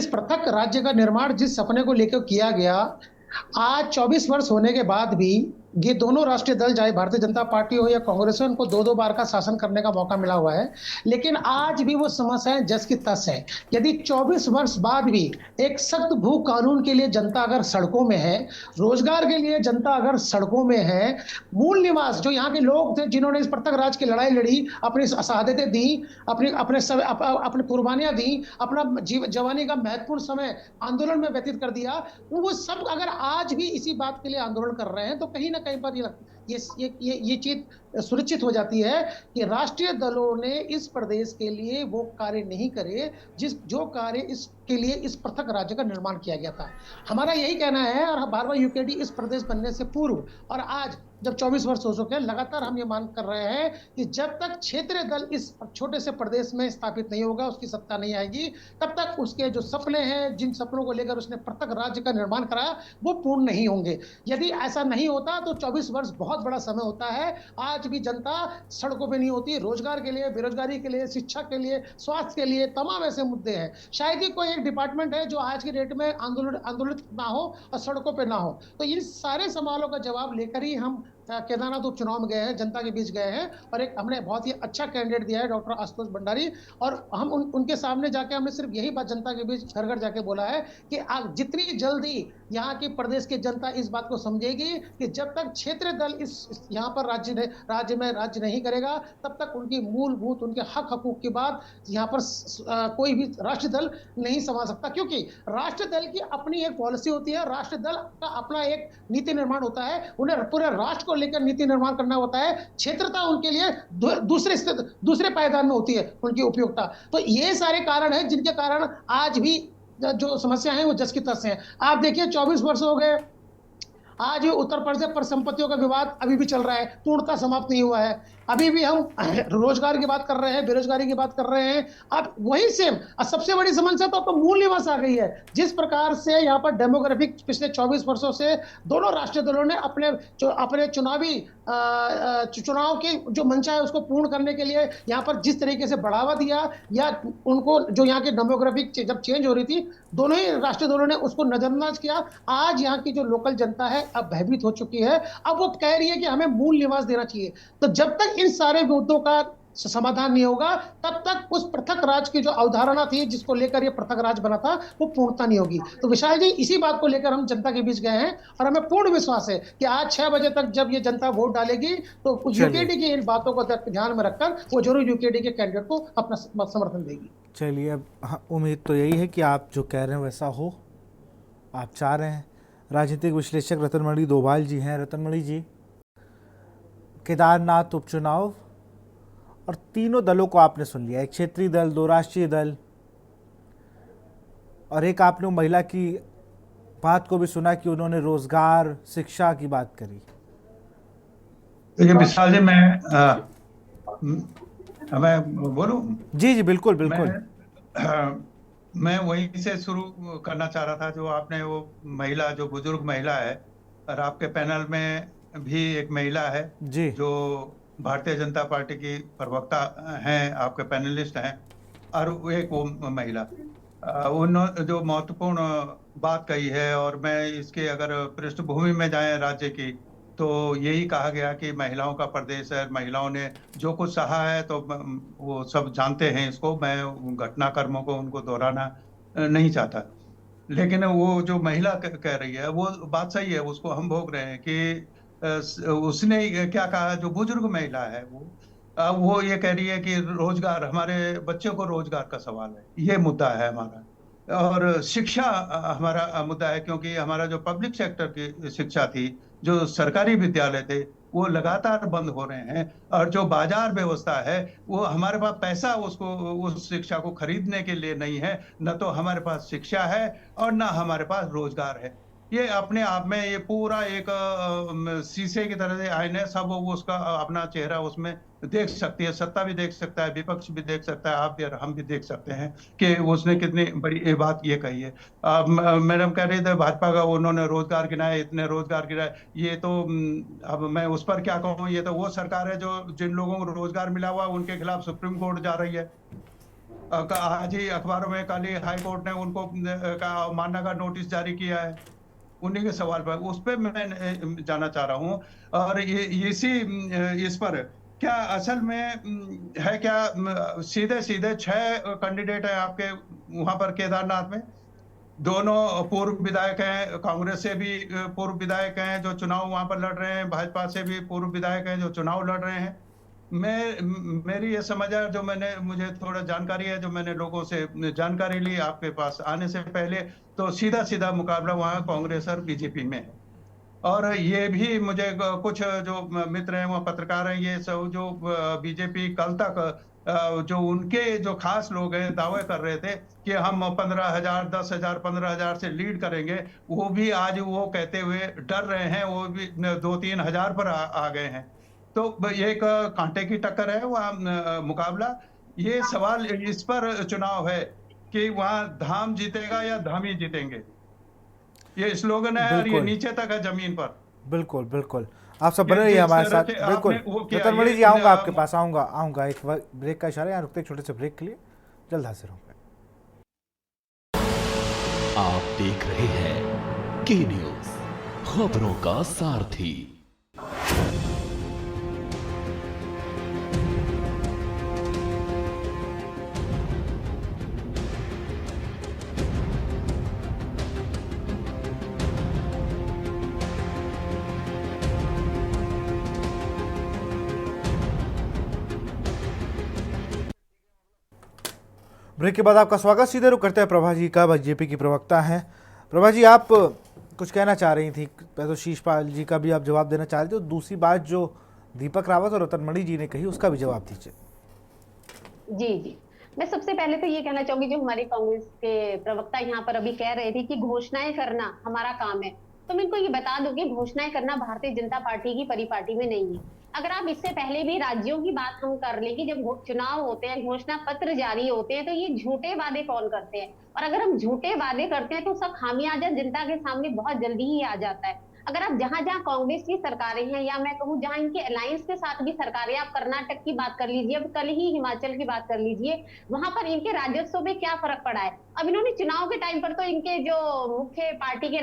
पृथक राज्य का निर्माण जिस सपने को लेकर किया गया, आज 24 वर्ष होने के बाद भी ये दोनों राष्ट्रीय दल, चाहे भारतीय जनता पार्टी हो या कांग्रेस हो, उनको दो बार का शासन करने का मौका मिला हुआ है, लेकिन आज भी वो समस्याएं जस की तस है। यदि 24 वर्ष बाद भी एक सख्त भू कानून के लिए जनता अगर सड़कों में है, रोजगार के लिए जनता अगर सड़कों में है, मूल निवास जो यहाँ के लोग थे जिन्होंने इस पृथक राज की लड़ाई लड़ी, अपनी शहादतें दी, अपनी कुर्बानियां दी, अपना जवानी का महत्वपूर्ण समय आंदोलन में व्यतीत कर दिया, वो सब अगर आज भी इसी बात के लिए आंदोलन कर रहे हैं तो कहीं ना कहीं पर ये चीज सुनिश्चित हो जाती है कि राष्ट्रीय दलों ने इस प्रदेश के लिए वो कार्य नहीं करे जो कार्य इसके लिए इस पृथक राज्य का निर्माण किया गया था। हमारा यही कहना है, और बार बार यूकेडी इस प्रदेश बनने से पूर्व और आज जब 24 वर्ष हो चुके हैं, लगातार हम ये मांग कर रहे हैं कि जब तक क्षेत्रीय दल इस छोटे से प्रदेश में स्थापित नहीं होगा, उसकी सत्ता नहीं आएगी, तब तक उसके जो सपने हैं, जिन सपनों को लेकर उसने पृथक राज्य का निर्माण कराया, वो पूर्ण नहीं होंगे। यदि ऐसा नहीं होता तो 24 वर्ष बहुत बड़ा समय होता है। आज भी जनता सड़कों पे नहीं होती, रोजगार के लिए, बेरोजगारी के लिए, शिक्षा के लिए, स्वास्थ्य के लिए, तमाम ऐसे मुद्दे हैं। शायद ही कोई एक डिपार्टमेंट है जो आज की डेट में आंदोलित ना हो और सड़कों पे ना हो। तो इन सारे सवालों का जवाब लेकर ही हम केदारनाथ उपचुनाव में गए हैं, जनता के बीच गए हैं, और एक हमने बहुत ही अच्छा कैंडिडेट दिया है डॉक्टर आशुतोष भंडारी, और हम उनके सामने जाके हमने सिर्फ यही बात जनता के बीच घर घर जाके बोला है कि जितनी जल्दी यहाँ की प्रदेश की जनता इस बात को समझेगी कि जब तक क्षेत्रीय दल इस यहाँ पर राज्य में राज्य नहीं करेगा, तब तक उनकी मूलभूत, उनके हक हकूक की बात यहाँ पर कोई भी राष्ट्रीय दल नहीं समझ सकता, क्योंकि राष्ट्रीय दल की अपनी एक पॉलिसी होती है, राष्ट्रीय दल का अपना एक नीति निर्माण होता है, उन्हें पूरे राष्ट्र को लेकर नीति निर्माण करना होता है। क्षेत्रता उनके लिए दूसरे पायदान में होती है उनकी उपयोगिता। तो ये सारे कारण हैं जिनके कारण आज भी जो समस्या है वो जस की तस है। आप देखिए 24 वर्ष हो गए, आज उत्तर प्रदेश पर संपत्तियों का विवाद अभी भी चल रहा है, पूर्णतः समाप्त नहीं हुआ है। अभी भी हम रोजगार की बात कर रहे हैं, बेरोजगारी की बात कर रहे हैं। अब वही सेम सबसे बड़ी समस्या तो मूल निवास आ गई है। जिस प्रकार से यहाँ पर डेमोग्राफिक पिछले 24 वर्षों से दोनों राष्ट्रीय दलों ने अपने चुनाव की जो मंशा है उसको पूर्ण करने के लिए यहाँ पर जिस तरीके से बढ़ावा दिया, या उनको जो यहाँ की डेमोग्राफिक जब चेंज हो रही थी, दोनों ही राष्ट्रीय दलों ने उसको नजरअंदाज किया। आज यहाँ की जो लोकल जनता है अब भयभीत हो चुकी है। अब वो कह रही है कि हमें मूल निवास देना चाहिए। तो जब तक इन सारे मुद्दों का समाधान नहीं होगा, तब तक उस पृथक राज की जो अवधारणा थी जिसको लेकर ये पृथक राज बना था, वो पूर्णता नहीं होगी। तो विशाल जी, इसी बात को लेकर हम जनता के बीच गए हैं, और हमें पूर्ण विश्वास है कि आज 6 बजे तक जब ये जनता वोट डालेगी तो यूकेडी की इन बातों को ध्यान में रखकर वो जरूर यूकेडी के कैंडिडेट को अपना समर्थन देगी। चलिए, अब उम्मीद तो यही है कि आप जो कह रहे हैं वैसा हो, आप चाह रहे हैं। राजनीतिक विश्लेषक रतनमणि डोभाल जी हैं। रतनमणि जी, केदारनाथ उपचुनाव और तीनों दलों को आपने सुन लिया, एक क्षेत्रीय दल, 2 राष्ट्रीय दल, और एक आपने महिला की बात को भी सुना कि उन्होंने रोजगार, शिक्षा की बात करी। देखिए विशाल जी, मैं बोलूं? जी बिल्कुल बिल्कुल। मैं वहीं से शुरू करना चाह रहा था जो आपने वो महिला, जो बुजुर्ग महिला है, और आपके पैनल में भी एक महिला है जी, जो भारतीय जनता पार्टी की प्रवक्ता हैं, आपके पैनलिस्ट हैं, और एक वो महिला, उन्होंने जो महत्वपूर्ण बात कही है, और मैं इसके अगर पृष्ठभूमि में जाएं राज्य की, तो यही कहा गया कि महिलाओं का प्रदेश है, महिलाओं ने जो कुछ सहा है तो वो सब जानते हैं इसको, मैं घटनाक्रमों को उनको दोहराना नहीं चाहता। लेकिन वो जो महिला कह रही है वो बात सही है, उसको हम भोग रहे हैं कि उसने क्या कहा, जो बुजुर्ग महिला है वो ये कह रही है कि रोजगार, हमारे बच्चों को रोजगार का सवाल है, ये मुद्दा है हमारा, और शिक्षा हमारा मुद्दा है, क्योंकि हमारा जो पब्लिक सेक्टर की शिक्षा थी, जो सरकारी विद्यालय थे, वो लगातार बंद हो रहे हैं, और जो बाजार व्यवस्था है वो हमारे पास पैसा उसको, उस शिक्षा को खरीदने के लिए नहीं है, न तो हमारे पास शिक्षा है और न हमारे पास रोजगार है। ये अपने आप में ये पूरा एक शीशे की तरह से आईने, सब वो उसका अपना चेहरा उसमें देख सकती है, सत्ता भी देख सकता है, विपक्ष भी देख सकता है, आप भी और हम भी देख सकते हैं कि उसने कितनी बड़ी ये बात ये कही है। मैडम कह रही थे भाजपा का उन्होंने रोजगार गिनाए, इतने रोजगार गिनाए, ये तो अब मैं उस पर क्या कहूँ, ये तो वो सरकार है जो जिन लोगों को रोजगार मिला हुआ उनके खिलाफ सुप्रीम कोर्ट जा रही है। आज ही अखबारों में कल ही हाई कोर्ट ने उनको अवमानना का नोटिस जारी किया है उन्हीं के सवाल पर, उस पर मैं जाना चाह रहा हूँ। और ये इस पर क्या असल में है क्या, सीधे सीधे 6 कैंडिडेट हैं आपके वहां पर केदारनाथ में, दोनों पूर्व विधायक हैं, कांग्रेस से भी पूर्व विधायक हैं जो चुनाव वहां पर लड़ रहे हैं, भाजपा से भी पूर्व विधायक हैं जो चुनाव लड़ रहे हैं। मेरी ये समझ है, जो मुझे थोड़ा जानकारी है, जो मैंने लोगों से जानकारी ली आपके पास आने से पहले, तो सीधा सीधा मुकाबला वहां कांग्रेस और बीजेपी में है। और ये भी मुझे कुछ जो मित्र हैं वो पत्रकार हैं, ये सब जो बीजेपी कल तक जो उनके जो खास लोग हैं दावे कर रहे थे कि हम 15,000, 10,000, 15,000 से लीड करेंगे, वो भी आज वो कहते हुए डर रहे हैं, वो भी 2-3 हजार पर आ गए हैं। तो ये एक कांटे की टक्कर है वहाँ मुकाबला। ये सवाल इस पर चुनाव है कि वहाँ धाम जीतेगा या धामी जीतेंगे, ये स्लोगन है और ये नीचे तक है जमीन पर। बिल्कुल बिल्कुल, आप सब बने रहिए हमारे साथ। बिल्कुल रतनमणि जी, आऊँगा आपके पास, आऊँगा एक ब्रेक का इशारा, यहाँ रुकते छोटे से ब्रेक के लिए, जल्द हाजिर होंगे। आप देख रहे हैं के न्यूज, खबरों का सारथी। ब्रेक के बाद आपका स्वागत। सीधे रुक करते हैं प्रभा जी का, बीजेपी की प्रवक्ता हैं। प्रभा जी, आप कुछ कहना चाह रही थी, तो शीशपाल जी का भी आप जवाब देना चाह रहे थे, और दूसरी बात जो दीपक रावत और रतनमणि जी ने कही उसका भी जवाब दीजिए। जी, मैं सबसे पहले तो ये कहना चाहूंगी, जो हमारे कांग्रेस के प्रवक्ता यहाँ पर अभी कह रहे थे कि घोषणाएं करना हमारा काम है, तो मैं इनको ये बता दूं कि घोषणाएं करना भारतीय जनता पार्टी की परिपाटी में नहीं है। अगर आप इससे पहले भी राज्यों की बात हम कर लें कि जब चुनाव होते हैं, घोषणा पत्र जारी होते हैं, तो ये झूठे वादे कौन करते हैं, और अगर हम झूठे वादे करते हैं तो उसका खामियाजा जनता के सामने बहुत जल्दी ही आ जाता है। अगर आप जहां जहां कांग्रेस की सरकारें हैं, या मैं कहूँ जहां इनके अलायंस के साथ भी सरकारें, आप कर्नाटक की बात कर लीजिए, अब कल ही हिमाचल की बात कर लीजिए, वहां पर इनके राजस्व में क्या फर्क पड़ा है। अब इन्होंने चुनाव के टाइम पर तो इनके जो मुख्य पार्टी के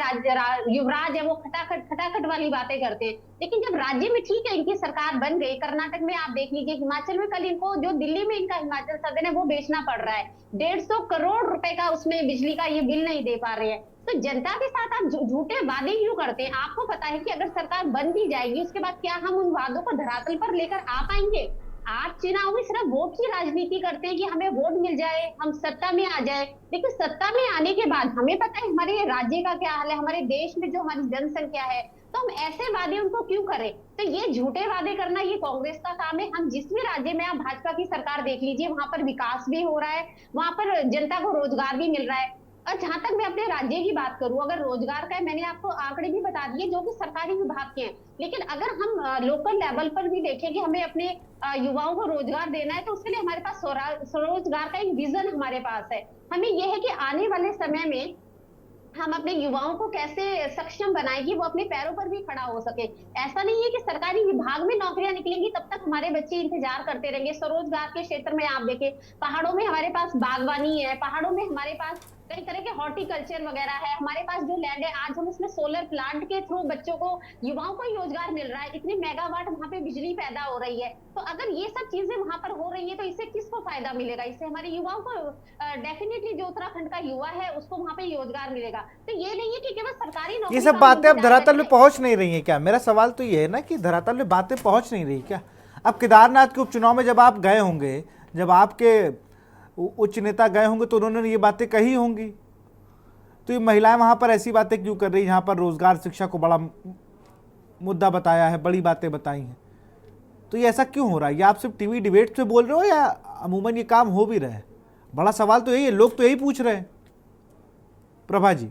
युवराज है वो खटाखट वाली बातें करते हैं, लेकिन जब राज्य में ठीक है इनकी सरकार बन गई, कर्नाटक में आप देख लीजिए, हिमाचल में कल इनको जो दिल्ली में इनका हिमाचल सदन है वो बेचना पड़ रहा है, 150 करोड़ रुपए का उसमें बिजली का ये बिल नहीं दे पा रहे हैं। तो जनता के साथ आप झूठे वादे क्यों करते हैं? आपको पता है कि अगर सरकार बन भी जाएगी उसके बाद क्या हम उन वादों को धरातल पर लेकर आ पाएंगे? आप चुनाव में सिर्फ वोट की राजनीति करते हैं कि हमें वोट मिल जाए, हम सत्ता में आ जाए, लेकिन सत्ता में आने के बाद हमें पता है हमारे राज्य का क्या हाल है, हमारे देश में जो हमारी जनसंख्या है, तो हम ऐसे वादे उनको क्यों करें? तो ये झूठे वादे करना ये कांग्रेस का काम है। हम जिस भी राज्य में आप भाजपा की सरकार देख लीजिए, वहां पर विकास भी हो रहा है, वहां पर जनता को रोजगार भी मिल रहा है। और जहां तक मैं अपने राज्य की बात करूं, अगर रोजगार का है, मैंने आपको आंकड़े भी बता दिए जो कि सरकारी विभाग के हैं, लेकिन अगर हम लोकल लेवल पर भी देखें कि हमें अपने युवाओं को रोजगार देना है, तो उसके लिए हमारे पास स्वरोजगार का एक विजन हमारे पास है। हमें यह है कि आने वाले समय में हम अपने युवाओं को कैसे सक्षम बनाएं कि वो अपने पैरों पर भी खड़ा हो सके। ऐसा नहीं है कि सरकारी विभाग में नौकरियां निकलेंगी तब तक हमारे बच्चे इंतजार करते रहेंगे। स्वरोजगार के क्षेत्र में आप देखें, पहाड़ों में हमारे पास बागवानी है, पहाड़ों में हमारे पास कई तरह के हॉर्टिकल्चर वगैरह है, हमारे पास जो लैंड है, आज हम उसमें सोलर प्लांट के थ्रू बच्चों को, युवाओं को रोजगार मिल रहा है, इतने मेगावाट वहां पे बिजली पैदा हो रही है। तो अगर ये सब चीजें वहां पर हो रही है तो इससे किसको फायदा मिलेगा? इससे हमारे युवाओं को डेफिनेटली, जो उत्तराखंड का युवा है उसको वहां पे रोजगार मिलेगा। तो ये नहीं है कि केवल सरकारी नौकरी, ये सब बातें अब धरातल में पहुंच नहीं रही है क्या? मेरा सवाल तो ये है ना कि धरातल में बातें पहुंच नहीं रही क्या? अब केदारनाथ के उपचुनाव में जब आप गए होंगे, जब आपके उच्च नेता गए होंगे, तो उन्होंने ये बातें कही होंगी। तो ये महिलाएं वहां पर ऐसी बातें क्यों कर रही, जहां पर रोजगार, शिक्षा को बड़ा मुद्दा बताया है, बड़ी बातें बताई हैं? तो ये ऐसा क्यों हो रहा है? ये आप सिर्फ टीवी डिबेट पे बोल रहे हो या अमूमन ये काम हो भी रहा है? बड़ा सवाल तो यही है, लोग तो यही पूछ रहे हैं। प्रभा जी,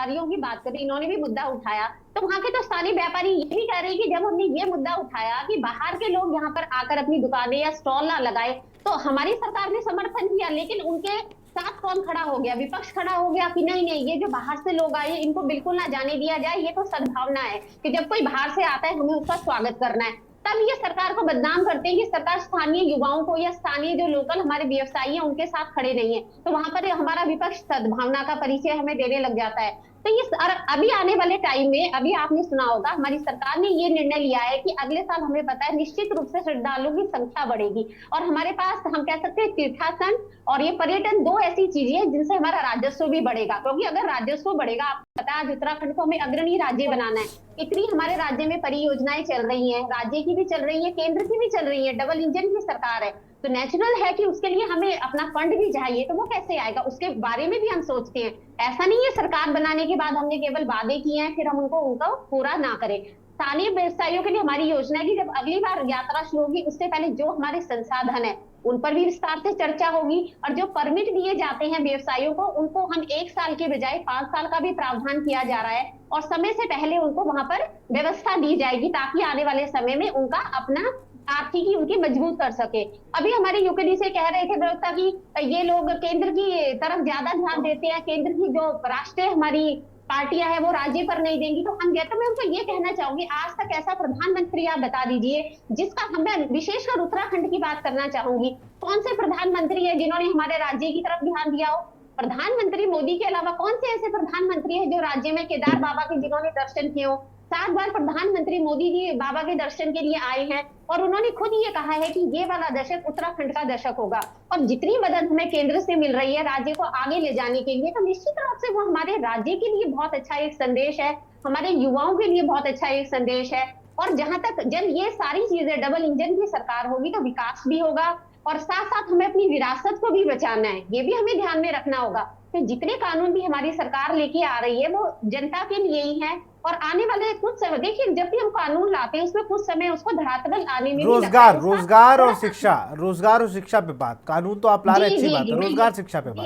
व्यापारियों की बात करें, इन्होंने भी मुद्दा उठाया, तो वहाँ के तो स्थानीय व्यापारी ये भी कह रहे हैं कि जब हमने ये मुद्दा उठाया कि बाहर के लोग यहाँ पर आकर अपनी दुकानें या स्टॉल ना लगाए, तो हमारी सरकार ने समर्थन किया, लेकिन उनके साथ कौन खड़ा हो गया? विपक्ष खड़ा हो गया कि नहीं नहीं, ये जो बाहर से लोग आए इनको बिल्कुल ना जाने दिया जाए, ये तो सद्भावना है कि जब कोई बाहर से आता है हमें उसका स्वागत करना है। तब ये सरकार को बदनाम करते हैं कि सरकार स्थानीय युवाओं को या स्थानीय जो लोकल हमारे व्यवसायी हैं उनके साथ खड़े नहीं है, तो वहां पर हमारा विपक्ष सद्भावना का परिचय हमें देने लग जाता है। तो ये अभी आने वाले टाइम में, अभी आपने सुना होगा हमारी सरकार ने ये निर्णय लिया है कि अगले साल हमें पता है निश्चित रूप से श्रद्धालुओं की संख्या बढ़ेगी, और हमारे पास हम कह सकते हैं तीर्थाटन और ये पर्यटन दो ऐसी चीजें हैं जिनसे हमारा राजस्व भी बढ़ेगा। क्योंकि अगर राजस्व बढ़ेगा, आपको पता है आज उत्तराखंड को हमें अग्रणी राज्य बनाना है, इतनी हमारे राज्य में परियोजनाएं चल रही हैं, राज्य की भी चल रही है, केंद्र की भी चल रही है, डबल इंजन की सरकार है, तो नेचुरल है कि उसके लिए हमें अपना फंड भी चाहिए, तो वो कैसे आएगा उसके बारे में भी हम सोचते हैं। ऐसा नहीं है सरकार बनाने के बाद हमने केवल वादे किए हैं फिर हम उनको पूरा ना करें। स्थानीय व्यवसायियों के लिए हमारी योजना है कि जब अगली बार यात्रा शुरू होगी उससे पहले जो हमारे संसाधन है उन पर भी विस्तार से चर्चा होगी, और जो परमिट दिए जाते हैं व्यवसायियों को उनको हम 1 साल के बजाय 5 साल का भी प्रावधान किया जा रहा है, और समय से पहले उनको वहां पर व्यवस्था दी जाएगी ताकि आने वाले समय में उनका अपना आर्थिकी उनकी मजबूत कर सके। अभी हमारे यूकेडी से कह रहे थे प्रवक्ता की ये लोग केंद्र की तरफ ज्यादा ध्यान देते हैं, केंद्र की जो राष्ट्रीय हमारी पार्टियां हैं वो राज्य पर नहीं देंगी, तो हम तो मैं उनको ये कहना चाहूंगी आज तक ऐसा प्रधानमंत्री आप बता दीजिए जिसका, हमें विशेषकर उत्तराखंड की बात करना चाहूंगी, कौन से प्रधानमंत्री है जिन्होंने हमारे राज्य की तरफ ध्यान दिया हो? प्रधानमंत्री मोदी के अलावा कौन से ऐसे प्रधानमंत्री है जो राज्य में केदार बाबा के जिन्होंने दर्शन किए हो? 7 बार प्रधानमंत्री मोदी जी बाबा के दर्शन के लिए आए हैं और उन्होंने खुद ये कहा है कि ये वाला दशक उत्तराखंड का दशक होगा, और जितनी मदद हमें केंद्र से मिल रही है राज्य को आगे ले जाने के लिए, तो निश्चित रूप से वो हमारे राज्य के लिए बहुत अच्छा एक संदेश है, हमारे युवाओं के लिए बहुत अच्छा एक संदेश है। और जहां तक जब ये सारी चीजें डबल इंजन की सरकार होगी तो विकास भी होगा, और साथ साथ हमें अपनी विरासत को भी बचाना है, ये भी हमें ध्यान में रखना होगा। तो जितने कानून भी हमारी सरकार लेके आ रही है वो जनता के लिए ही है, और आने वाले कुछ समय देखिए जब भी हम कानून लाते हैं उसमें कुछ समय उसको धरातल आने में रोजगार और शिक्षा पे बात, कानून तो आप ला रहे अच्छी बात है, रोजगार शिक्षा पे बात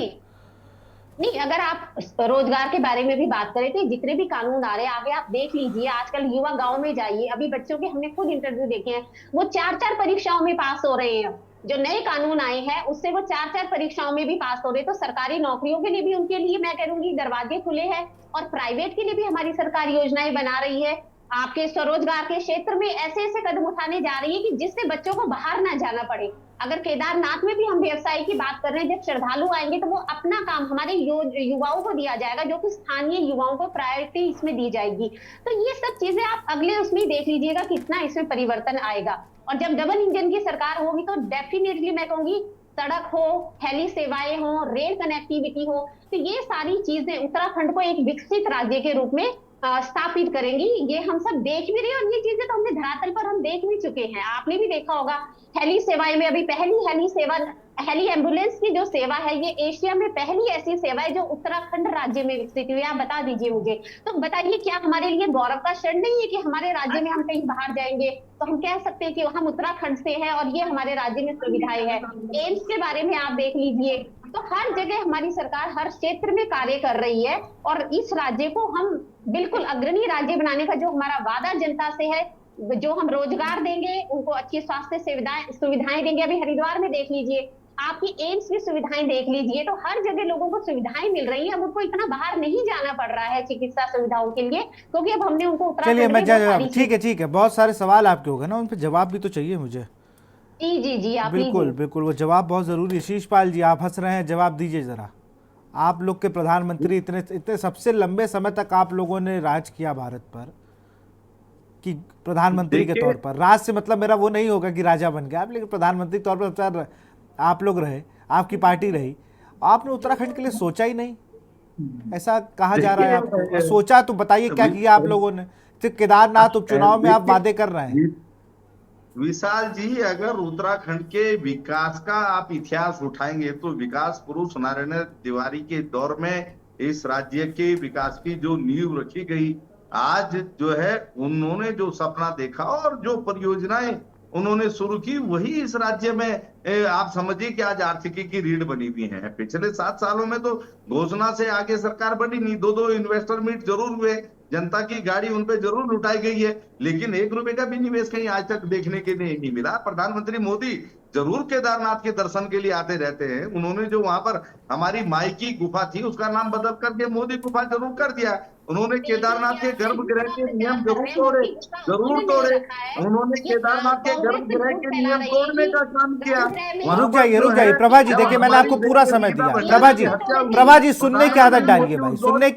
नहीं। अगर आप रोजगार के बारे में भी बात करें तो जितने भी कानून आ रहे हैं आगे आप देख लीजिए, आजकल युवा गांव में जाइए, अभी बच्चों के हमने खुद इंटरव्यू देखे हैं, वो 4-4 परीक्षाओं में पास हो रहे हैं, जो नए कानून आए हैं उससे वो 4-4 परीक्षाओं में भी पास हो रहे हैं। तो सरकारी नौकरियों के लिए भी उनके लिए मैं करूंगी दरवाजे खुले हैं, और प्राइवेट के लिए भी हमारी सरकार योजनाएं बना रही है। आपके स्वरोजगार के क्षेत्र में ऐसे ऐसे कदम उठाने जा रही है कि जिससे बच्चों को बाहर ना जाना पड़े। अगर केदारनाथ में भी हम व्यवसाय की बात कर रहे हैं, जब श्रद्धालु आएंगे तो वो अपना काम हमारे युवाओं को दिया जाएगा, जो कि स्थानीय युवाओं को प्रायोरिटी इसमें दी जाएगी। तो ये सब चीजें आप अगले उसमें देख लीजिएगा कितना इसमें परिवर्तन आएगा। और जब डबल इंजन की सरकार होगी तो डेफिनेटली मैं कहूंगी सड़क हो, हेली सेवाएं हो, रेल कनेक्टिविटी हो, तो ये सारी चीजें उत्तराखंड को एक विकसित राज्य के रूप में स्थापित करेंगी। ये हम सब देख भी रहे हैं, और ये चीजें तो हमने धरातल पर हम देख भी चुके हैं। आपने भी देखा होगा हेली सेवाएं में अभी पहली हेली एम्बुलेंस की जो सेवा है ये एशिया में पहली ऐसी सेवा है जो उत्तराखंड राज्य में विकसित हुई। आप बता दीजिए मुझे, तो बताइए क्या हमारे लिए गौरव का क्षण नहीं है कि हमारे राज्य में हम कहीं बाहर जाएंगे तो हम कह सकते हैं कि हम उत्तराखंड से हैं और ये हमारे राज्य में सुविधाएं हैं। एम्स के बारे में आप देख लीजिए, तो हर जगह हमारी सरकार हर क्षेत्र में कार्य कर रही है, और इस राज्य को हम बिल्कुल अग्रणी राज्य बनाने का जो हमारा वादा जनता से है, जो हम रोजगार देंगे, उनको अच्छी स्वास्थ्य सुविधाएं देंगे। अभी हरिद्वार में देख लीजिए, आपकी एम्स की सुविधाएं देख लीजिए, तो हर जगह लोगों को सुविधाएं मिल रही है। अब उनको इतना बाहर नहीं जाना पड़ रहा है चिकित्सा सुविधाओं के लिए, क्योंकि अब हमने उनको ठीक है, बहुत सारे सवाल आपके हो गए ना, उन पर जवाब भी तो चाहिए मुझे। जी आप बिल्कुल वो जवाब बहुत जरूरी है। शीशपाल जी आप हंस रहे हैं, जवाब दीजिए जरा। आप लोग के प्रधानमंत्री इतने सबसे लंबे समय तक आप लोगों ने राज किया भारत पर, कि प्रधानमंत्री के तौर पर, राज से मतलब मेरा वो नहीं होगा कि राजा बन गया आप, लेकिन प्रधानमंत्री के तौर पर आप लोग रहे, आपकी पार्टी रही, आपने उत्तराखंड के लिए सोचा ही नहीं, ऐसा कहा जा रहा है आपको। सोचा तो बताइए क्या किया आप लोगों ने? सिर्फ केदारनाथ उपचुनाव में आप वादे कर रहे हैं। विशाल जी, अगर उत्तराखंड के विकास का आप इतिहास उठाएंगे तो विकास पुरुष नारायण तिवारी के दौर में इस राज्य के विकास की जो नींव रखी गई, आज जो है उन्होंने जो सपना देखा और जो परियोजनाएं उन्होंने शुरू की, वही इस राज्य में आप समझिए कि आज आर्थिकी की रीढ़ बनी हुई है। पिछले 7 सालों में तो घोषणा से आगे सरकार बढ़ी नहीं। 2 इन्वेस्टर मीट जरूर हुए, जनता की गाड़ी उन पे जरूर लुटाई गई है, लेकिन 1 रुपए का भी निवेश कहीं आज तक देखने के लिए नहीं मिला। प्रधानमंत्री मोदी जरूर केदारनाथ के दर्शन के लिए आते रहते हैं। उन्होंने जो वहां पर हमारी माई की गुफा थी उसका नाम बदल करके मोदी गुफा जरूर कर दिया। उन्होंने केदारनाथ के गर्भगृह के नियम जरूर तोड़े। उन्होंने केदारनाथ के गर्भगृह के नियम तोड़ने का काम किया। रुक जाइए प्रभा जी, देखिए मैंने आपको पूरा समय दिया। प्रभा जी सुनने की आदत डालिए भाई, सुनने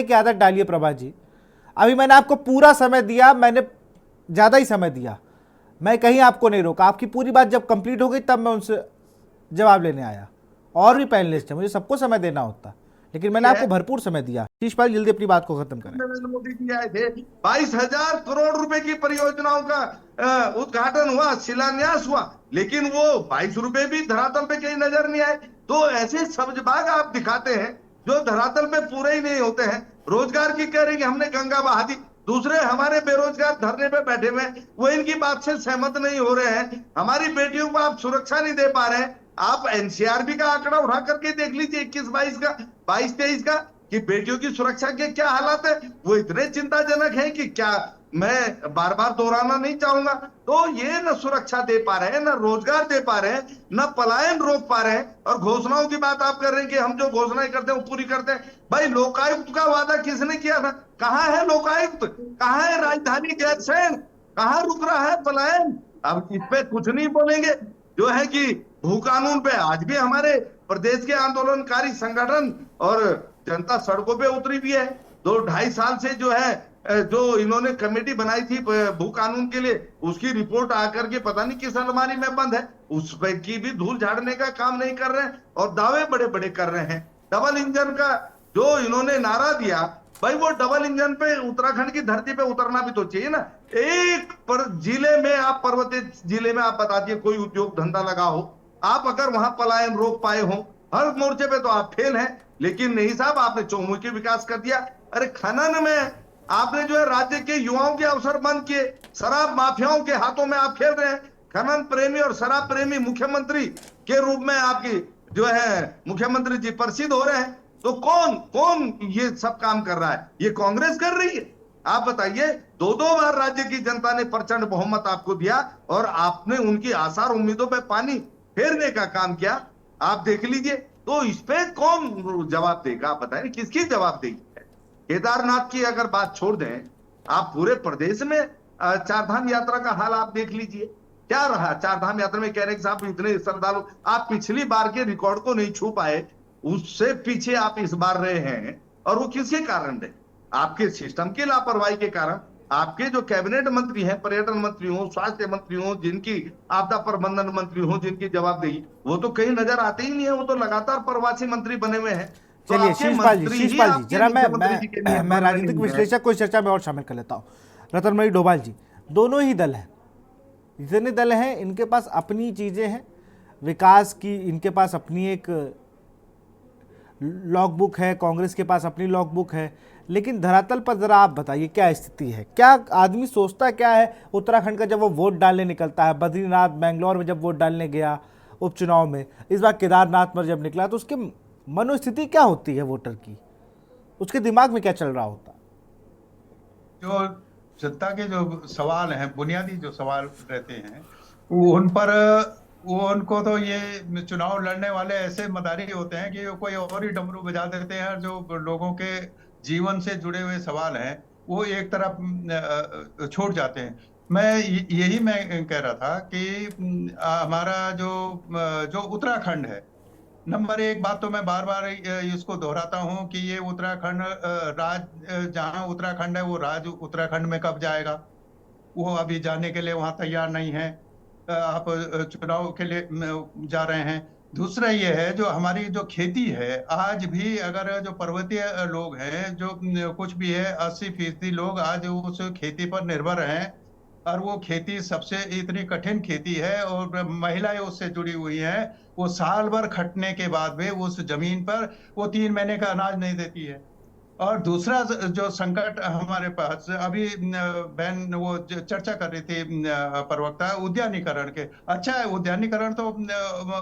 की आदत डालिए प्रभा जी। अभी मैंने आपको पूरा समय दिया, मैंने ज्यादा ही समय दिया, मैं कहीं आपको नहीं रोका। आपकी पूरी बात जब कंप्लीट हो गई तब मैं उनसे जवाब लेने आया। और भी पैनलिस्ट है, मुझे सबको समय देना होता, लेकिन मैंने आपको भरपूर समय दिया। शीशपाल जल्दी अपनी बात को खत्म करें। नरेंद्र मोदी जी आए थे, 22,000 करोड़ रुपए की परियोजनाओं का उद्घाटन हुआ, शिलान्यास हुआ, लेकिन वो 22 रुपए भी धरातल पे कहीं नजर नहीं आए। तो ऐसे सब्जबाग आप दिखाते हैं जो धरातल पे पूरे ही नहीं होते हैं। रोजगार की कह रही हमने गंगा बहा दी, दूसरे हमारे बेरोजगार धरने पे बैठे हुए वो इनकी बात से सहमत नहीं हो रहे हैं। हमारी बेटियों को आप सुरक्षा नहीं दे पा रहे हैं। आप एनसीआरबी का आंकड़ा उठा करके देख लीजिए 21-22 का, 22-23 का, कि बेटियों की सुरक्षा के क्या हालात है। वो इतने चिंताजनक है कि क्या मैं बार बार दोहराना नहीं चाहूंगा। तो ये न सुरक्षा दे पा रहे हैं, न रोजगार दे पा रहे हैं, न पलायन रोक पा रहे हैं। और घोषणाओं की बात आप कर रहे हैं कि हम जो घोषणाएं करते हैं वो पूरी करते हैं। भाई लोकायुक्त का वादा किसने किया था? कहाँ है लोकायुक्त? कहाँ है राजधानी गैरसैंण? कहाँ रुक रहा है पलायन? अब इस पे कुछ नहीं बोलेंगे। जो है कि भू कानून पे आज भी हमारे प्रदेश के आंदोलनकारी संगठन और जनता सड़कों पे उतरी भी है। 2-2.5 साल से जो है जो इन्होंने कमेटी बनाई थी भू कानून के लिए, उसकी रिपोर्ट आकर के पता नहीं किस अलमारी में बंद है। उस पर की भी धूल झाड़ने का काम नहीं कर रहे हैं और दावे बड़े बड़े कर रहे हैं। डबल इंजन का जो इन्होंने नारा दिया, भाई वो डबल इंजन पे उत्तराखंड की धरती पे उतरना भी तो चाहिए ना। एक पर जिले में आप, पर्वतीय जिले में आप बता दिए कोई उद्योग धंधा लगा हो, आप अगर वहां पलायन रोक पाए हो, हर मोर्चे पे तो आप फेल हैं। लेकिन नहीं साहब, आपने चौमुखी विकास कर दिया। अरे खनन में आपने जो है राज्य के युवाओं के अवसर बंद किए, शराब माफियाओं के हाथों में आप खेल रहे हैं। खनन प्रेमी और शराब प्रेमी मुख्यमंत्री के रूप में आपकी जो है मुख्यमंत्री जी प्रसिद्ध हो रहे हैं। तो कौन ये सब काम कर रहा है? ये कांग्रेस कर रही है। आप बताइए, 2 बार राज्य की जनता ने प्रचंड बहुमत आपको दिया और आपने उनकी आसार उम्मीदों पे पानी फेरने का काम किया। आप देख लीजिए। तो इस पे कौन जवाब देगा? आप बताएं, किसकी जवाब देगी? केदारनाथ की अगर बात छोड़ दें, आप पूरे प्रदेश में चारधाम यात्रा का हाल आप देख लीजिए, क्या रहा। चारधाम यात्रा में कह रहे हैं कि साहब इतने श्रद्धालु, आप पिछली बार के रिकॉर्ड को नहीं छू पाए, उससे पीछे आप इस बार रहे हैं। और वो किसके कारण रहे? आपके सिस्टम की लापरवाही के कारण। आपके जो कैबिनेट मंत्री हैं, पर्यटन मंत्री हो, स्वास्थ्य मंत्री हो, जिनकी आपदा प्रबंधन मंत्री हो, जिनकी जवाबदेही, वो तो कहीं नजर आते ही नहीं है। वो तो लगातार प्रवासी मंत्री बने हुए हैं। चलिए शीशपाल जी जरा मैं राजनीतिक विश्लेषक को इस चर्चा में और शामिल कर लेता हूँ। रतनमणि डोभाल जी, दोनों ही दल हैं, जितने दल हैं इनके पास अपनी चीजें हैं, विकास की इनके पास अपनी एक लॉग बुक है, कांग्रेस के पास अपनी लॉग बुक है। लेकिन धरातल पर जरा आप बताइए क्या स्थिति है? क्या आदमी सोचता क्या है उत्तराखंड का जब वो वोट डालने निकलता है? बद्रीनाथ, बेंगलोर में जब वोट डालने गया उपचुनाव में, इस बार केदारनाथ पर जब निकला, तो उसकी मनोस्थिति क्या होती है वोटर की? उसके दिमाग में क्या चल रहा होता? जो जनता के जो सवाल हैं, बुनियादी जो सवाल रहते हैं, उन पर उनको तो ये चुनाव लड़ने वाले ऐसे मदारी होते हैं कि कोई और ही डमरू बजा देते हैं। जो लोगों के जीवन से जुड़े हुए सवाल हैं वो एक तरफ छोड़ जाते हैं। यही मैं कह रहा था कि हमारा जो उत्तराखंड है, नंबर 1 बात तो मैं बार बार इसको दोहराता हूं कि ये उत्तराखंड जहां उत्तराखंड है वो राज्य उत्तराखंड में कब जाएगा, वो अभी जाने के लिए वहां तैयार नहीं है। आप चुनाव के लिए जा रहे हैं। दूसरा ये है जो हमारी जो खेती है, आज भी अगर जो पर्वतीय लोग हैं, जो कुछ भी है 80% लोग आज उस खेती पर निर्भर हैं। और वो खेती सबसे इतनी कठिन खेती है और महिलाएं उससे जुड़ी हुई हैं। वो साल भर खटने के बाद भी उस जमीन पर वो 3 महीने का अनाज नहीं देती है। और दूसरा जो संकट हमारे पास अभी बहन वो चर्चा कर रही थी प्रवक्ता उद्यानीकरण के। अच्छा है, उद्यानीकरण तो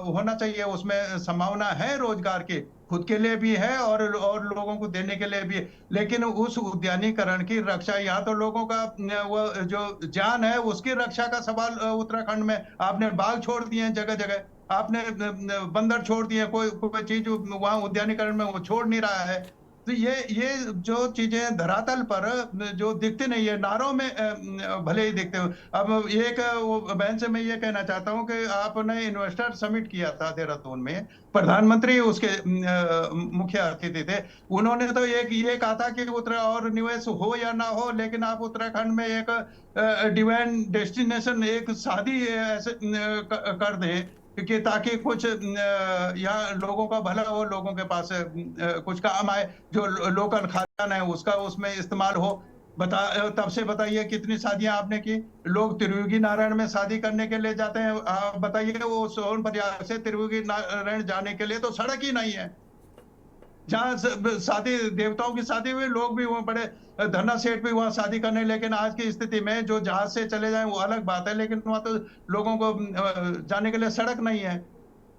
होना चाहिए, उसमें संभावना है रोजगार की, खुद के लिए भी है और लोगों को देने के लिए भी है। लेकिन उस उद्यानीकरण की रक्षा, यहाँ तो लोगों का वो जो जान है उसकी रक्षा का सवाल उत्तराखंड में आपने बाघ छोड़ दिए हैं जगह जगह, आपने बंदर छोड़ दिए, कोई चीज वहां उद्यानीकरण में वो छोड़ नहीं रहा है। तो ये जो चीजें धरातल पर जो दिखती नहीं है, नारों में भले ही दिखते हो। अब एक वो बहन से मैं ये कहना चाहता हूँ कि आपने इन्वेस्टर समिट किया था देहरादून में, प्रधानमंत्री उसके मुख्य अतिथि थे। उन्होंने तो ये कहा था कि और निवेश हो या ना हो, लेकिन आप उत्तराखंड में एक डिवाइन डेस्टिनेशन, एक शादी ऐसे कर दें कि ताकि कुछ यहाँ लोगों का भला हो, लोगों के पास कुछ काम आए, जो लोकल खाद्यान्न है उसका उसमें इस्तेमाल हो। तब से बताइए कितनी शादियां आपने की। लोग त्रियुगी नारायण में शादी करने के लिए जाते हैं, बताइए वो सोनप्रयाग से त्रियुगी नारायण जाने के लिए तो सड़क ही नहीं है। जहाँ शादी देवताओं की शादी हुई, लोग भी वहाँ बड़े धन्ना सेठ भी वहाँ शादी करने, लेकिन आज की स्थिति में जो जहाज से चले जाएं वो अलग बात है, लेकिन वहाँ तो लोगों को जाने के लिए सड़क नहीं है।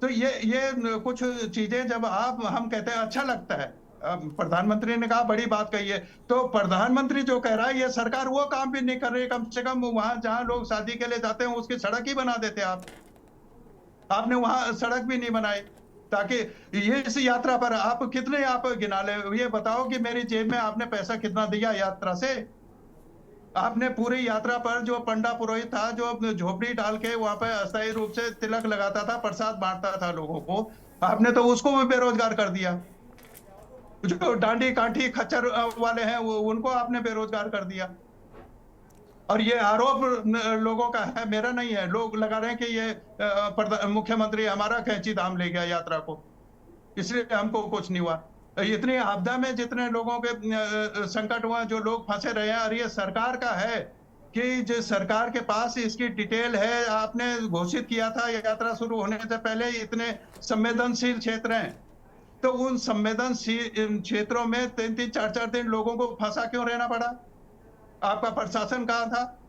तो ये कुछ चीजें जब हम कहते हैं अच्छा लगता है। प्रधानमंत्री ने कहा बड़ी बात कही है, तो प्रधानमंत्री जो कह रहा है ये सरकार वो काम भी नहीं कर रही। कम से कम वहां जहां लोग शादी के लिए जाते हैं उसकी सड़क ही बना देते। आपने वहां सड़क भी नहीं बनाई, ताकि ये इस यात्रा पर आप कितने आप गिना ले, ये बताओ कि मेरी जेब में आपने पैसा कितना दिया यात्रा से। आपने पूरी यात्रा पर जो पंडा पुरोहित था, जो झोपड़ी डाल के वहां पे अस्थायी रूप से तिलक लगाता था, प्रसाद बांटता था लोगों को, आपने तो उसको भी बेरोजगार कर दिया। जो डांडी काठी खच्चर वाले हैं उनको आपने बेरोजगार कर दिया। और ये आरोप लोगों का है, मेरा नहीं है। लोग लगा रहे हैं कि ये मुख्यमंत्री हमारा कैंची दाम ले गया यात्रा को, इसलिए हमको कुछ नहीं हुआ। इतनी आपदा में जितने लोगों के संकट हुआ, जो लोग फंसे रहे हैं, और ये सरकार का है कि जो सरकार के पास इसकी डिटेल है। आपने घोषित किया था यात्रा शुरू होने से पहले इतने संवेदनशील क्षेत्र हैं, तो उन संवेदनशील क्षेत्रों में 3-3, 4-4 दिन लोगों को फंसा क्यों रहना पड़ा? आपका प्रशासन कहाँ था?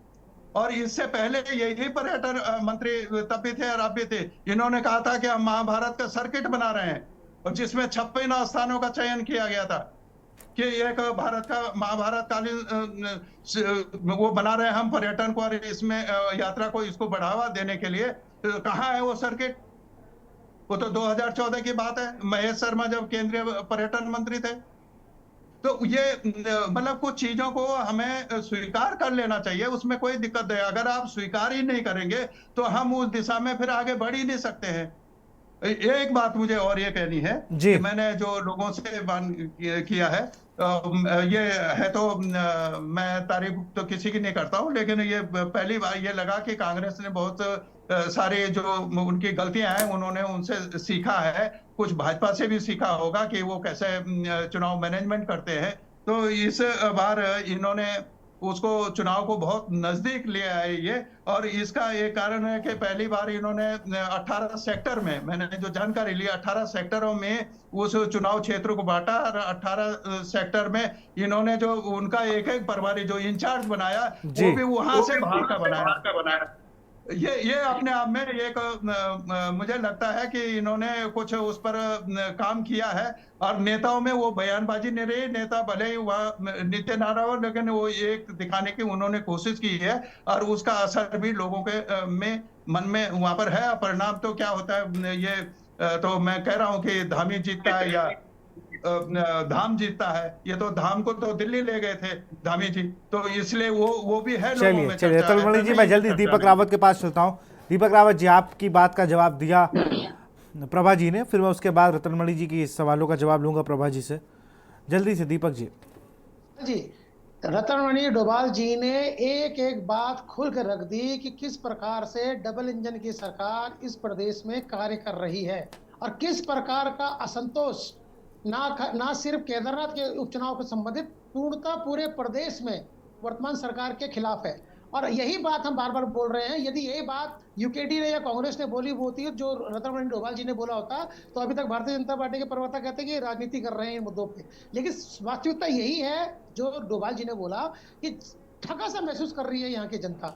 और इससे पहले यही पर्यटन मंत्री तब भी थे और अब भी थे, इन्होंने कहा था कि हम महाभारत का सर्किट बना रहे हैं, और जिसमें 56 स्थानों का चयन किया गया था कि एक भारत का महाभारत कालीन वो बना रहे हैं हम पर्यटन को, और इसमें यात्रा को इसको बढ़ावा देने के लिए। कहाँ है वो सर्किट? वो तो 2014 की बात है, महेश शर्मा जब केंद्रीय पर्यटन मंत्री थे। तो ये मतलब कुछ चीजों को हमें स्वीकार कर लेना चाहिए, उसमें कोई दिक्कत नहीं। अगर आप स्वीकार ही नहीं करेंगे तो हम उस दिशा में फिर आगे बढ़ ही नहीं सकते हैं। एक बात मुझे और ये कहनी है कि मैंने जो लोगों से किया है, ये है तो मैं तारीफ तो किसी की नहीं करता हूँ, लेकिन ये पहली बार ये लगा कि कांग्रेस ने बहुत सारे जो उनकी गलतियां हैं उन्होंने उनसे सीखा है। कुछ भाजपा से भी सीखा होगा कि वो कैसे चुनाव मैनेजमेंट करते हैं। तो इस बार इन्होंने उसको चुनाव को बहुत नजदीक ले आए ये, और इसका एक कारण है कि पहली बार इन्होंने 18 सेक्टर में, मैंने जो जानकारी ली, 18 सेक्टरों में उस चुनाव क्षेत्र को बांटा, और 18 सेक्टर में इन्होंने जो उनका एक प्रभारी जो इंचार्ज बनाया वो भी वहां से बाहर का बनाया। ये अपने आप में एक मुझे लगता है कि इन्होंने कुछ उस पर काम किया है। और नेताओं में वो बयानबाजी नहीं रही, नेता भले ही वह नित्य नारा हो, लेकिन वो एक दिखाने की उन्होंने कोशिश की है, और उसका असर भी लोगों के में मन में वहां पर है। परिणाम तो क्या होता है ये तो मैं कह रहा हूँ कि धामी जीतता है या धाम जीतता है। ये तो धाम को तो दिल्ली ले गए थे धामी जी, तो इसलिए वो भी है लोगों में। चलिए रतनमणि जी, मैं जल्दी दीपक रावत के पास चलता हूँ। दीपक रावत जी, आपकी बात का जवाब दिया प्रभा जी ने, फिर मैं उसके बाद रतनमणि जी की सवालों का जवाब लूंगा प्रभा जी से। जल्दी से दीपक जी। जी, रतनमणि डोभाल जी ने एक बात खुल कर रख दी कि किस प्रकार से डबल इंजन की सरकार इस प्रदेश में कार्य कर रही है, और किस प्रकार का असंतोष ना सिर्फ केदारनाथ के उपचुनाव को संबंधित पूर्णतः पूरे प्रदेश में वर्तमान सरकार के खिलाफ है। और यही बात हम बार बार बोल रहे हैं, यदि यही बात यूकेडी ने या कांग्रेस ने बोली होती है, जो रत्नमणि डोभाल जी ने बोला होता, तो अभी तक भारतीय जनता पार्टी के प्रवक्ता कहते हैं कि राजनीति कर रहे हैं इन मुद्दों पे। लेकिन वास्तविकता यही है जो डोभाल जी ने बोला कि ठगा सा महसूस कर रही है यहाँ की जनता।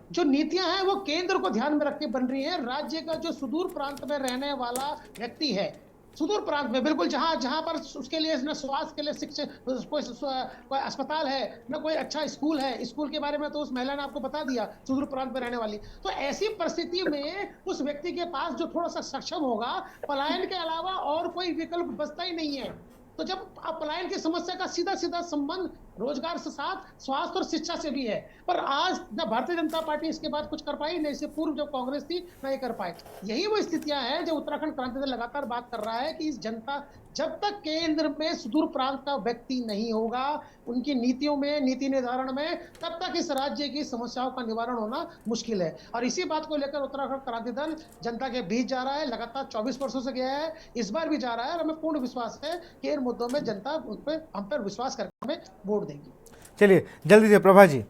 जो नीतियां हैं वो केंद्र को ध्यान में रख के बन रही हैं। राज्य का जो सुदूर प्रांत में रहने वाला व्यक्ति है, सुदूर प्रांत में बिल्कुल जहां पर उसके लिए न स्वास्थ्य के लिए शिक्षा कोई अस्पताल है, न कोई अच्छा स्कूल है, स्कूल के बारे में तो उस महिला ने आपको बता दिया, सुदूर प्रांत में रहने वाली। तो ऐसी परिस्थिति में उस व्यक्ति के पास जो थोड़ा सा सक्षम होगा, पलायन के अलावा और कोई विकल्प बचता ही नहीं है। तो जब पलायन की समस्या का सीधा सीधा संबंध रोजगार से साथ स्वास्थ्य और शिक्षा से भी है, पर आज न भारतीय जनता पार्टी इसके बाद कुछ कर पाई, न इससे पूर्व जो कांग्रेस थी न ये कर पाए। यही वो स्थितियां हैं जो उत्तराखंड क्रांति दल लगातार बात कर रहा है कि इस जनता, जब तक केंद्र में सुदूर प्रांत का व्यक्ति नहीं होगा उनकी नीतियों में, नीति निर्धारण में, तब तक इस राज्य की समस्याओं का निवारण होना मुश्किल है। और इसी बात को लेकर उत्तराखंड क्रांति दल जनता के बीच जा रहा है, लगातार 24 वर्षों से गया है, इस बार भी जा रहा है, और हमें पूर्ण विश्वास है कि इन मुद्दों में जनता हम पर विश्वास करके हमें वोट देगी। चलिए जल्दी से प्रभा जी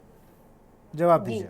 जवाब दीजिए।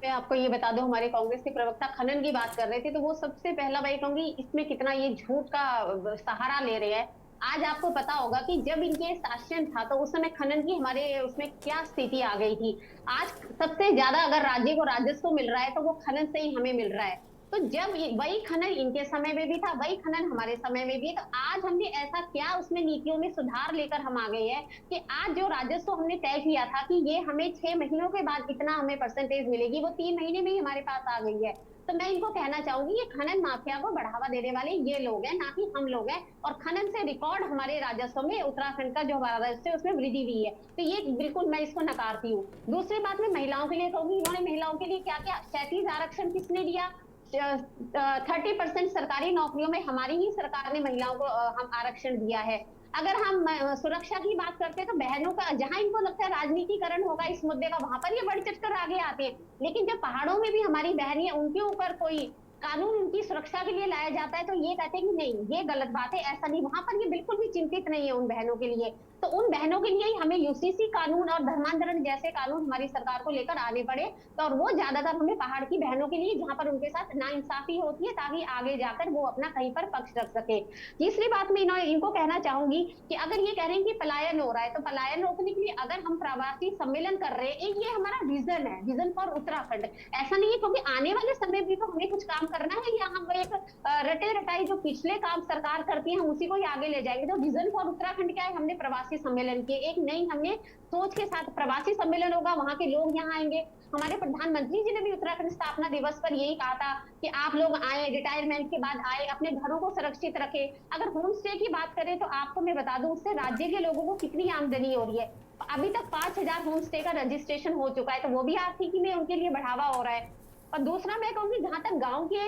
मैं आपको ये बता दूं, हमारे कांग्रेस के प्रवक्ता खनन की बात कर रहे थे, तो वो सबसे पहला मैं कहूंगी इसमें कितना ये झूठ का सहारा ले रहे हैं। आज आपको पता होगा कि जब इनके शासन था तो उस समय खनन की हमारे उसमें क्या स्थिति आ गई थी। आज सबसे ज्यादा अगर राज्य को राजस्व मिल रहा है तो वो खनन से ही हमें मिल रहा है। तो जब वही खनन इनके समय में भी था, वही खनन हमारे समय में भी है, तो आज हमने ऐसा क्या उसमें नीतियों में सुधार लेकर हम आ गए हैं कि आज जो राजस्व हमने तय किया था कि ये हमें 6 महीनों के बाद इतना हमें परसेंटेज मिलेगी, वो 3 महीने में ही हमारे पास आ गई है। तो मैं इनको कहना चाहूंगी ये खनन माफिया को बढ़ावा देने वाले ये लोग हैं, ना कि हम लोग हैं। और खनन से रिकॉर्ड हमारे राजस्व में उत्तराखंड का जो हमारा राजस्व है उसमें वृद्धि हुई है, तो ये बिल्कुल मैं इसको नकारती हूँ। दूसरी बात मैं महिलाओं के लिए कहूंगी, इन्होंने महिलाओं के लिए क्या क्या 37 आरक्षण किसने दिया? 30% सरकारी नौकरियों में हमारी ही सरकार ने महिलाओं को हम आरक्षण दिया है। अगर हम सुरक्षा की बात करते हैं तो बहनों का, जहां इनको लगता है राजनीतिकरण होगा इस मुद्दे का, वहां पर ये बढ़ चढ़कर आगे आते हैं। लेकिन जब पहाड़ों में भी हमारी बहनें, उनके ऊपर कोई कानून उनकी सुरक्षा के लिए लाया जाता है तो ये कहते हैं कि नहीं ये गलत बात है, ऐसा नहीं। वहां पर ये बिल्कुल भी चिंतित नहीं है उन बहनों के लिए। तो उन बहनों के लिए ही हमें यूसीसी कानून और धर्मांतरण जैसे कानून हमारी सरकार को लेकर आने पड़े, तो और वो ज्यादातर हमें पहाड़ की बहनों के लिए जहां पर उनके साथ नाइंसाफी होती है, ताकि आगे जाकर वो अपना कहीं पर पक्ष रख सके। तीसरी बात मैं इनको कहना चाहूंगी कि अगर ये कह रहे हैं कि पलायन हो रहा है, तो पलायन रोकने के लिए अगर हम प्रवासी सम्मेलन कर रहे हैं, ये हमारा विजन है, विजन फॉर उत्तराखंड। ऐसा नहीं है क्योंकि आने वाले समय भी तो हमें कुछ काम करना है, या हम एक रटे रटाई जो पिछले काम सरकार करती है हम उसी को ही आगे ले जाएंगे। तो विजन फॉर उत्तराखंड क्या है? हमने प्रवासी सम्मेलन किए, एक नई हमने सोच के साथ प्रवासी सम्मेलन होगा, वहां के लोग यहाँ आएंगे। हमारे प्रधानमंत्री जी ने भी उत्तराखंड स्थापना दिवस पर यही कहा था कि आप लोग आए, रिटायरमेंट के बाद आए, अपने घरों को सुरक्षित रखें। अगर होम स्टे की बात करें तो आपको मैं बता दूं उससे राज्य के लोगों को कितनी आमदनी हो रही है। अभी तक 5000 होम स्टे का रजिस्ट्रेशन हो चुका है, तो वो भी आर्थिकी में उनके लिए बढ़ावा हो रहा है। और दूसरा मैं कहूंगी, जहां तक गांव के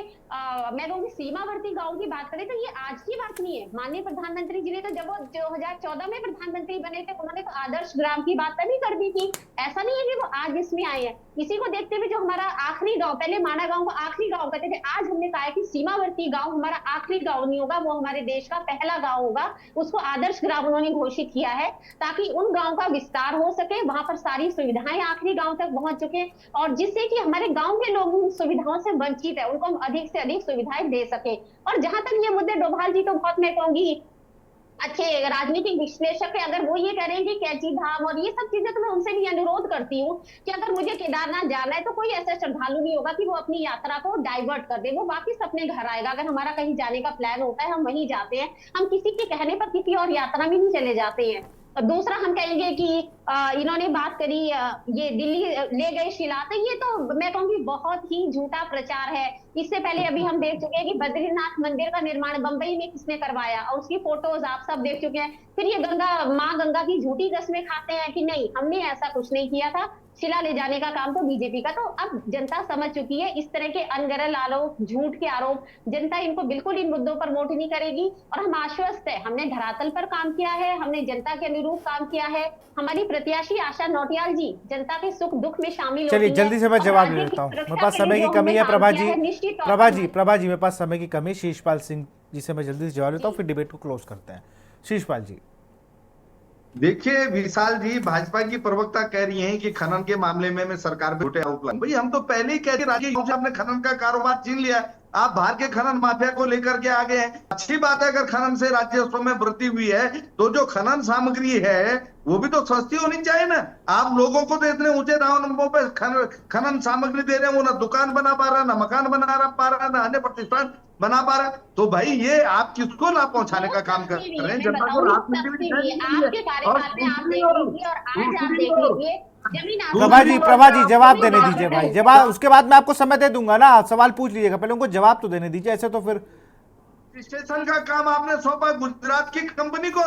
मैं कहूंगी सीमावर्ती गांव की बात करें तो ये आज की बात नहीं है। माननीय प्रधानमंत्री जी ने तो जब वो 2014 में प्रधानमंत्री बने थे उन्होंने तो आदर्श ग्राम की बात तभी कर दी थी। ऐसा नहीं है कि वो आज इसमें आए हैं। इसी को देखते हुए जो हमारा आखिरी गांव, पहले माना गांव को आखिरी गांव कहते थे, आज हमने कहा है कि सीमावर्ती गांव हमारा आखिरी गांव नहीं होगा, वो हमारे देश का पहला गांव होगा। उसको आदर्श ग्राम उन्होंने घोषित किया है ताकि उन गांव का विस्तार हो सके, वहां पर सारी सुविधाएं आखिरी गांव तक पहुंच चुके, और जिससे कि हमारे गांव के लोग सुविधाओं से वंचित है उनको हम अधिक से अधिक सुविधाएं दे सके। और जहां तक ये मुद्दे, डोभाल जी तो बहुत मैं कहूंगी अच्छे राजनीतिक विश्लेषक है, अगर वो ये कह रहे हैं कि कैंची धाम और ये सब चीजें, तो मैं उनसे भी अनुरोध करती हूँ कि अगर मुझे केदारनाथ जाना है तो कोई ऐसा श्रद्धालु नहीं होगा कि वो अपनी यात्रा को डाइवर्ट कर दे, वो वापिस अपने घर आएगा। अगर हमारा कहीं जाने का प्लान होता है हम वहीं जाते हैं, हम किसी के कहने पर किसी और यात्रा में नहीं चले जाते हैं। दूसरा हम कहेंगे कि इन्होंने बात करी ये दिल्ली ले गए शिला, तो ये तो मैं कहूंगी बहुत ही झूठा प्रचार है। इससे पहले अभी हम देख चुके हैं कि बद्रीनाथ मंदिर का निर्माण बंबई में किसने करवाया और उसकी फोटोज आप सब देख चुके हैं। फिर ये माँ गंगा की झूठी कसमें खाते हैं कि नहीं हमने ऐसा कुछ नहीं किया था, शिला ले जाने का काम तो बीजेपी का। तो अब जनता समझ चुकी है इस तरह के अनगढ़ आरोप, झूठ के आरोप, जनता इनको बिल्कुल इन मुद्दों पर वोट नहीं करेगी। और हम आश्वस्त है, हमने धरातल पर काम किया है, हमने जनता के अनुरूप काम किया है। हमारी प्रत्याशी आशा नौटियाल जी जनता के सुख दुख में शामिल होती है। चलिए जल्दी से मैं जवाब दे देता हूँ, मेरे पास समय की कमी है। प्रभा जी मेरे पास समय की कमी। शीशपाल सिंह जी से मैं जल्दी से जवाब देता हूँ, फिर डिबेट को क्लोज करते हैं। शीशपाल जी। देखिए विशाल जी, भाजपा की प्रवक्ता कह रही हैं कि खनन के मामले में सरकार पे झूठे आरोप लगाए। भाई हम तो पहले ही कह रहे राज्य से आपने खनन का कारोबार छीन लिया है, आप बाहर के खनन माफिया को लेकर के आ गए हैं। अच्छी बात है अगर खनन से राजस्व में वृद्धि हुई है, तो जो खनन सामग्री है वो भी तो सस्ती होनी चाहिए ना। आप लोगों को तो इतने ऊंचे दामों पे खनन सामग्री दे रहे हैं, वो ना दुकान बना पा रहा, ना मकान बना पा रहा, ना अन्य प्रतिष्ठान बना पा रहा। तो भाई ये आप किसको लाभ पहुंचाने का काम कर रहे हैं? जनता को राहत मिलती है। प्रभा जी जवाब देने दीजिए भाई, जवाब उसके बाद मैं आपको समय दे दूंगा ना, सवाल पूछ लीजिएगा, पहले उनको जवाब तो देने दीजिए, ऐसे तो फिर। स्टेशन का काम आपने सौंपा गुजरात की कंपनी को,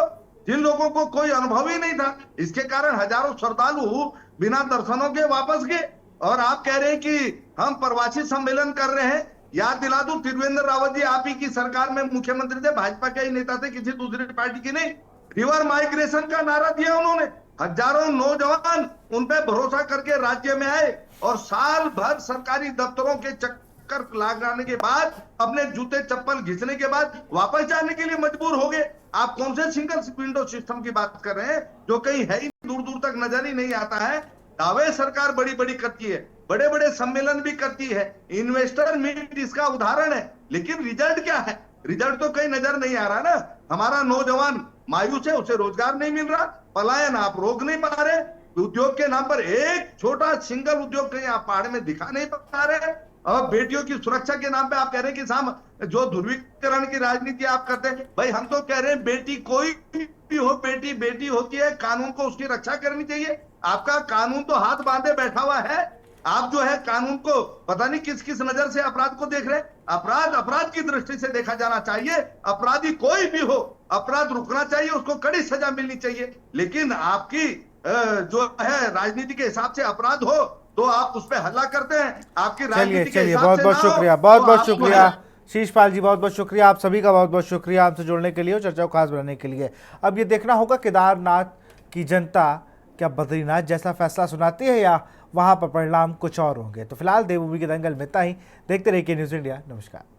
जिन लोगों को कोई अनुभव ही नहीं था। इसके कारण हजारों श्रद्धालु बिना दर्शनों के वापस गए। और आप कह रहे हैं कि हम प्रवासी सम्मेलन कर रहे हैं। याद दिला दूं, त्रिवेंद्र रावत जी आप ही की सरकार में मुख्यमंत्री थे, भाजपा के ही नेता थे, किसी दूसरी पार्टी की नहीं। रिवर माइग्रेशन का नारा दिया उन्होंने, हजारों नौजवान उन पे भरोसा करके राज्य में आए और साल भर सरकारी दफ्तरों के चक्कर लगाने के बाद, अपने जूते चप्पल घिसने के बाद वापस जाने के लिए मजबूर हो गए। आप कौन से सिंगल विंडो सिस्टम की बात कर रहे हैं जो कहीं है ही, दूर दूर तक नजर ही नहीं आता है। दावे सरकार बड़ी बड़ी करती है, बड़े बड़े सम्मेलन भी करती है, इन्वेस्टर मीट इसका उदाहरण है, लेकिन रिजल्ट क्या है? रिजल्ट तो कहीं नजर नहीं आ रहा ना। हमारा नौजवान मायूस है, उसे रोजगार नहीं मिल रहा, पलायन आप रोक नहीं पा रहे, उद्योग के नाम पर एक छोटा सिंगल उद्योग कहीं आप पहाड़ में दिखा नहीं पा रहे। और बेटियों की सुरक्षा के नाम पे आप कह रहे हैं कि साहब जो ध्रुवीकरण की राजनीति आप करते हैं। भाई हम तो कह रहे हैं बेटी कोई भी हो, बेटी बेटी होती है, कानून को उसकी रक्षा करनी चाहिए। आपका कानून तो हाथ बांधे बैठा हुआ है। आप जो है कानून को पता नहीं किस किस नजर से अपराध को देख रहे हैं। अपराध की दृष्टि से देखा जाना चाहिए। अपराधी कोई भी हो, अपराध रुकना चाहिए, उसको कड़ी सजा मिलनी चाहिए। लेकिन आपकी जो है राजनीति के हिसाब से अपराध हो तो आप उस पर हल्ला करते हैं। आपकी राजनीति के हिसाब से बहुत बहुत शुक्रिया, बहुत बहुत शुक्रिया शीशपाल जी, बहुत बहुत शुक्रिया। आप सभी का बहुत बहुत शुक्रिया हमसे जुड़ने के लिए और चर्चा को खास बनाने के लिए। अब ये देखना होगा केदारनाथ की जनता क्या बद्रीनाथ जैसा फैसला सुनाती है या वहां पर परिणाम कुछ और होंगे। तो फिलहाल देवभूमि के दंगल में इतना ही। देखते रहिए न्यूज़ इंडिया। नमस्कार।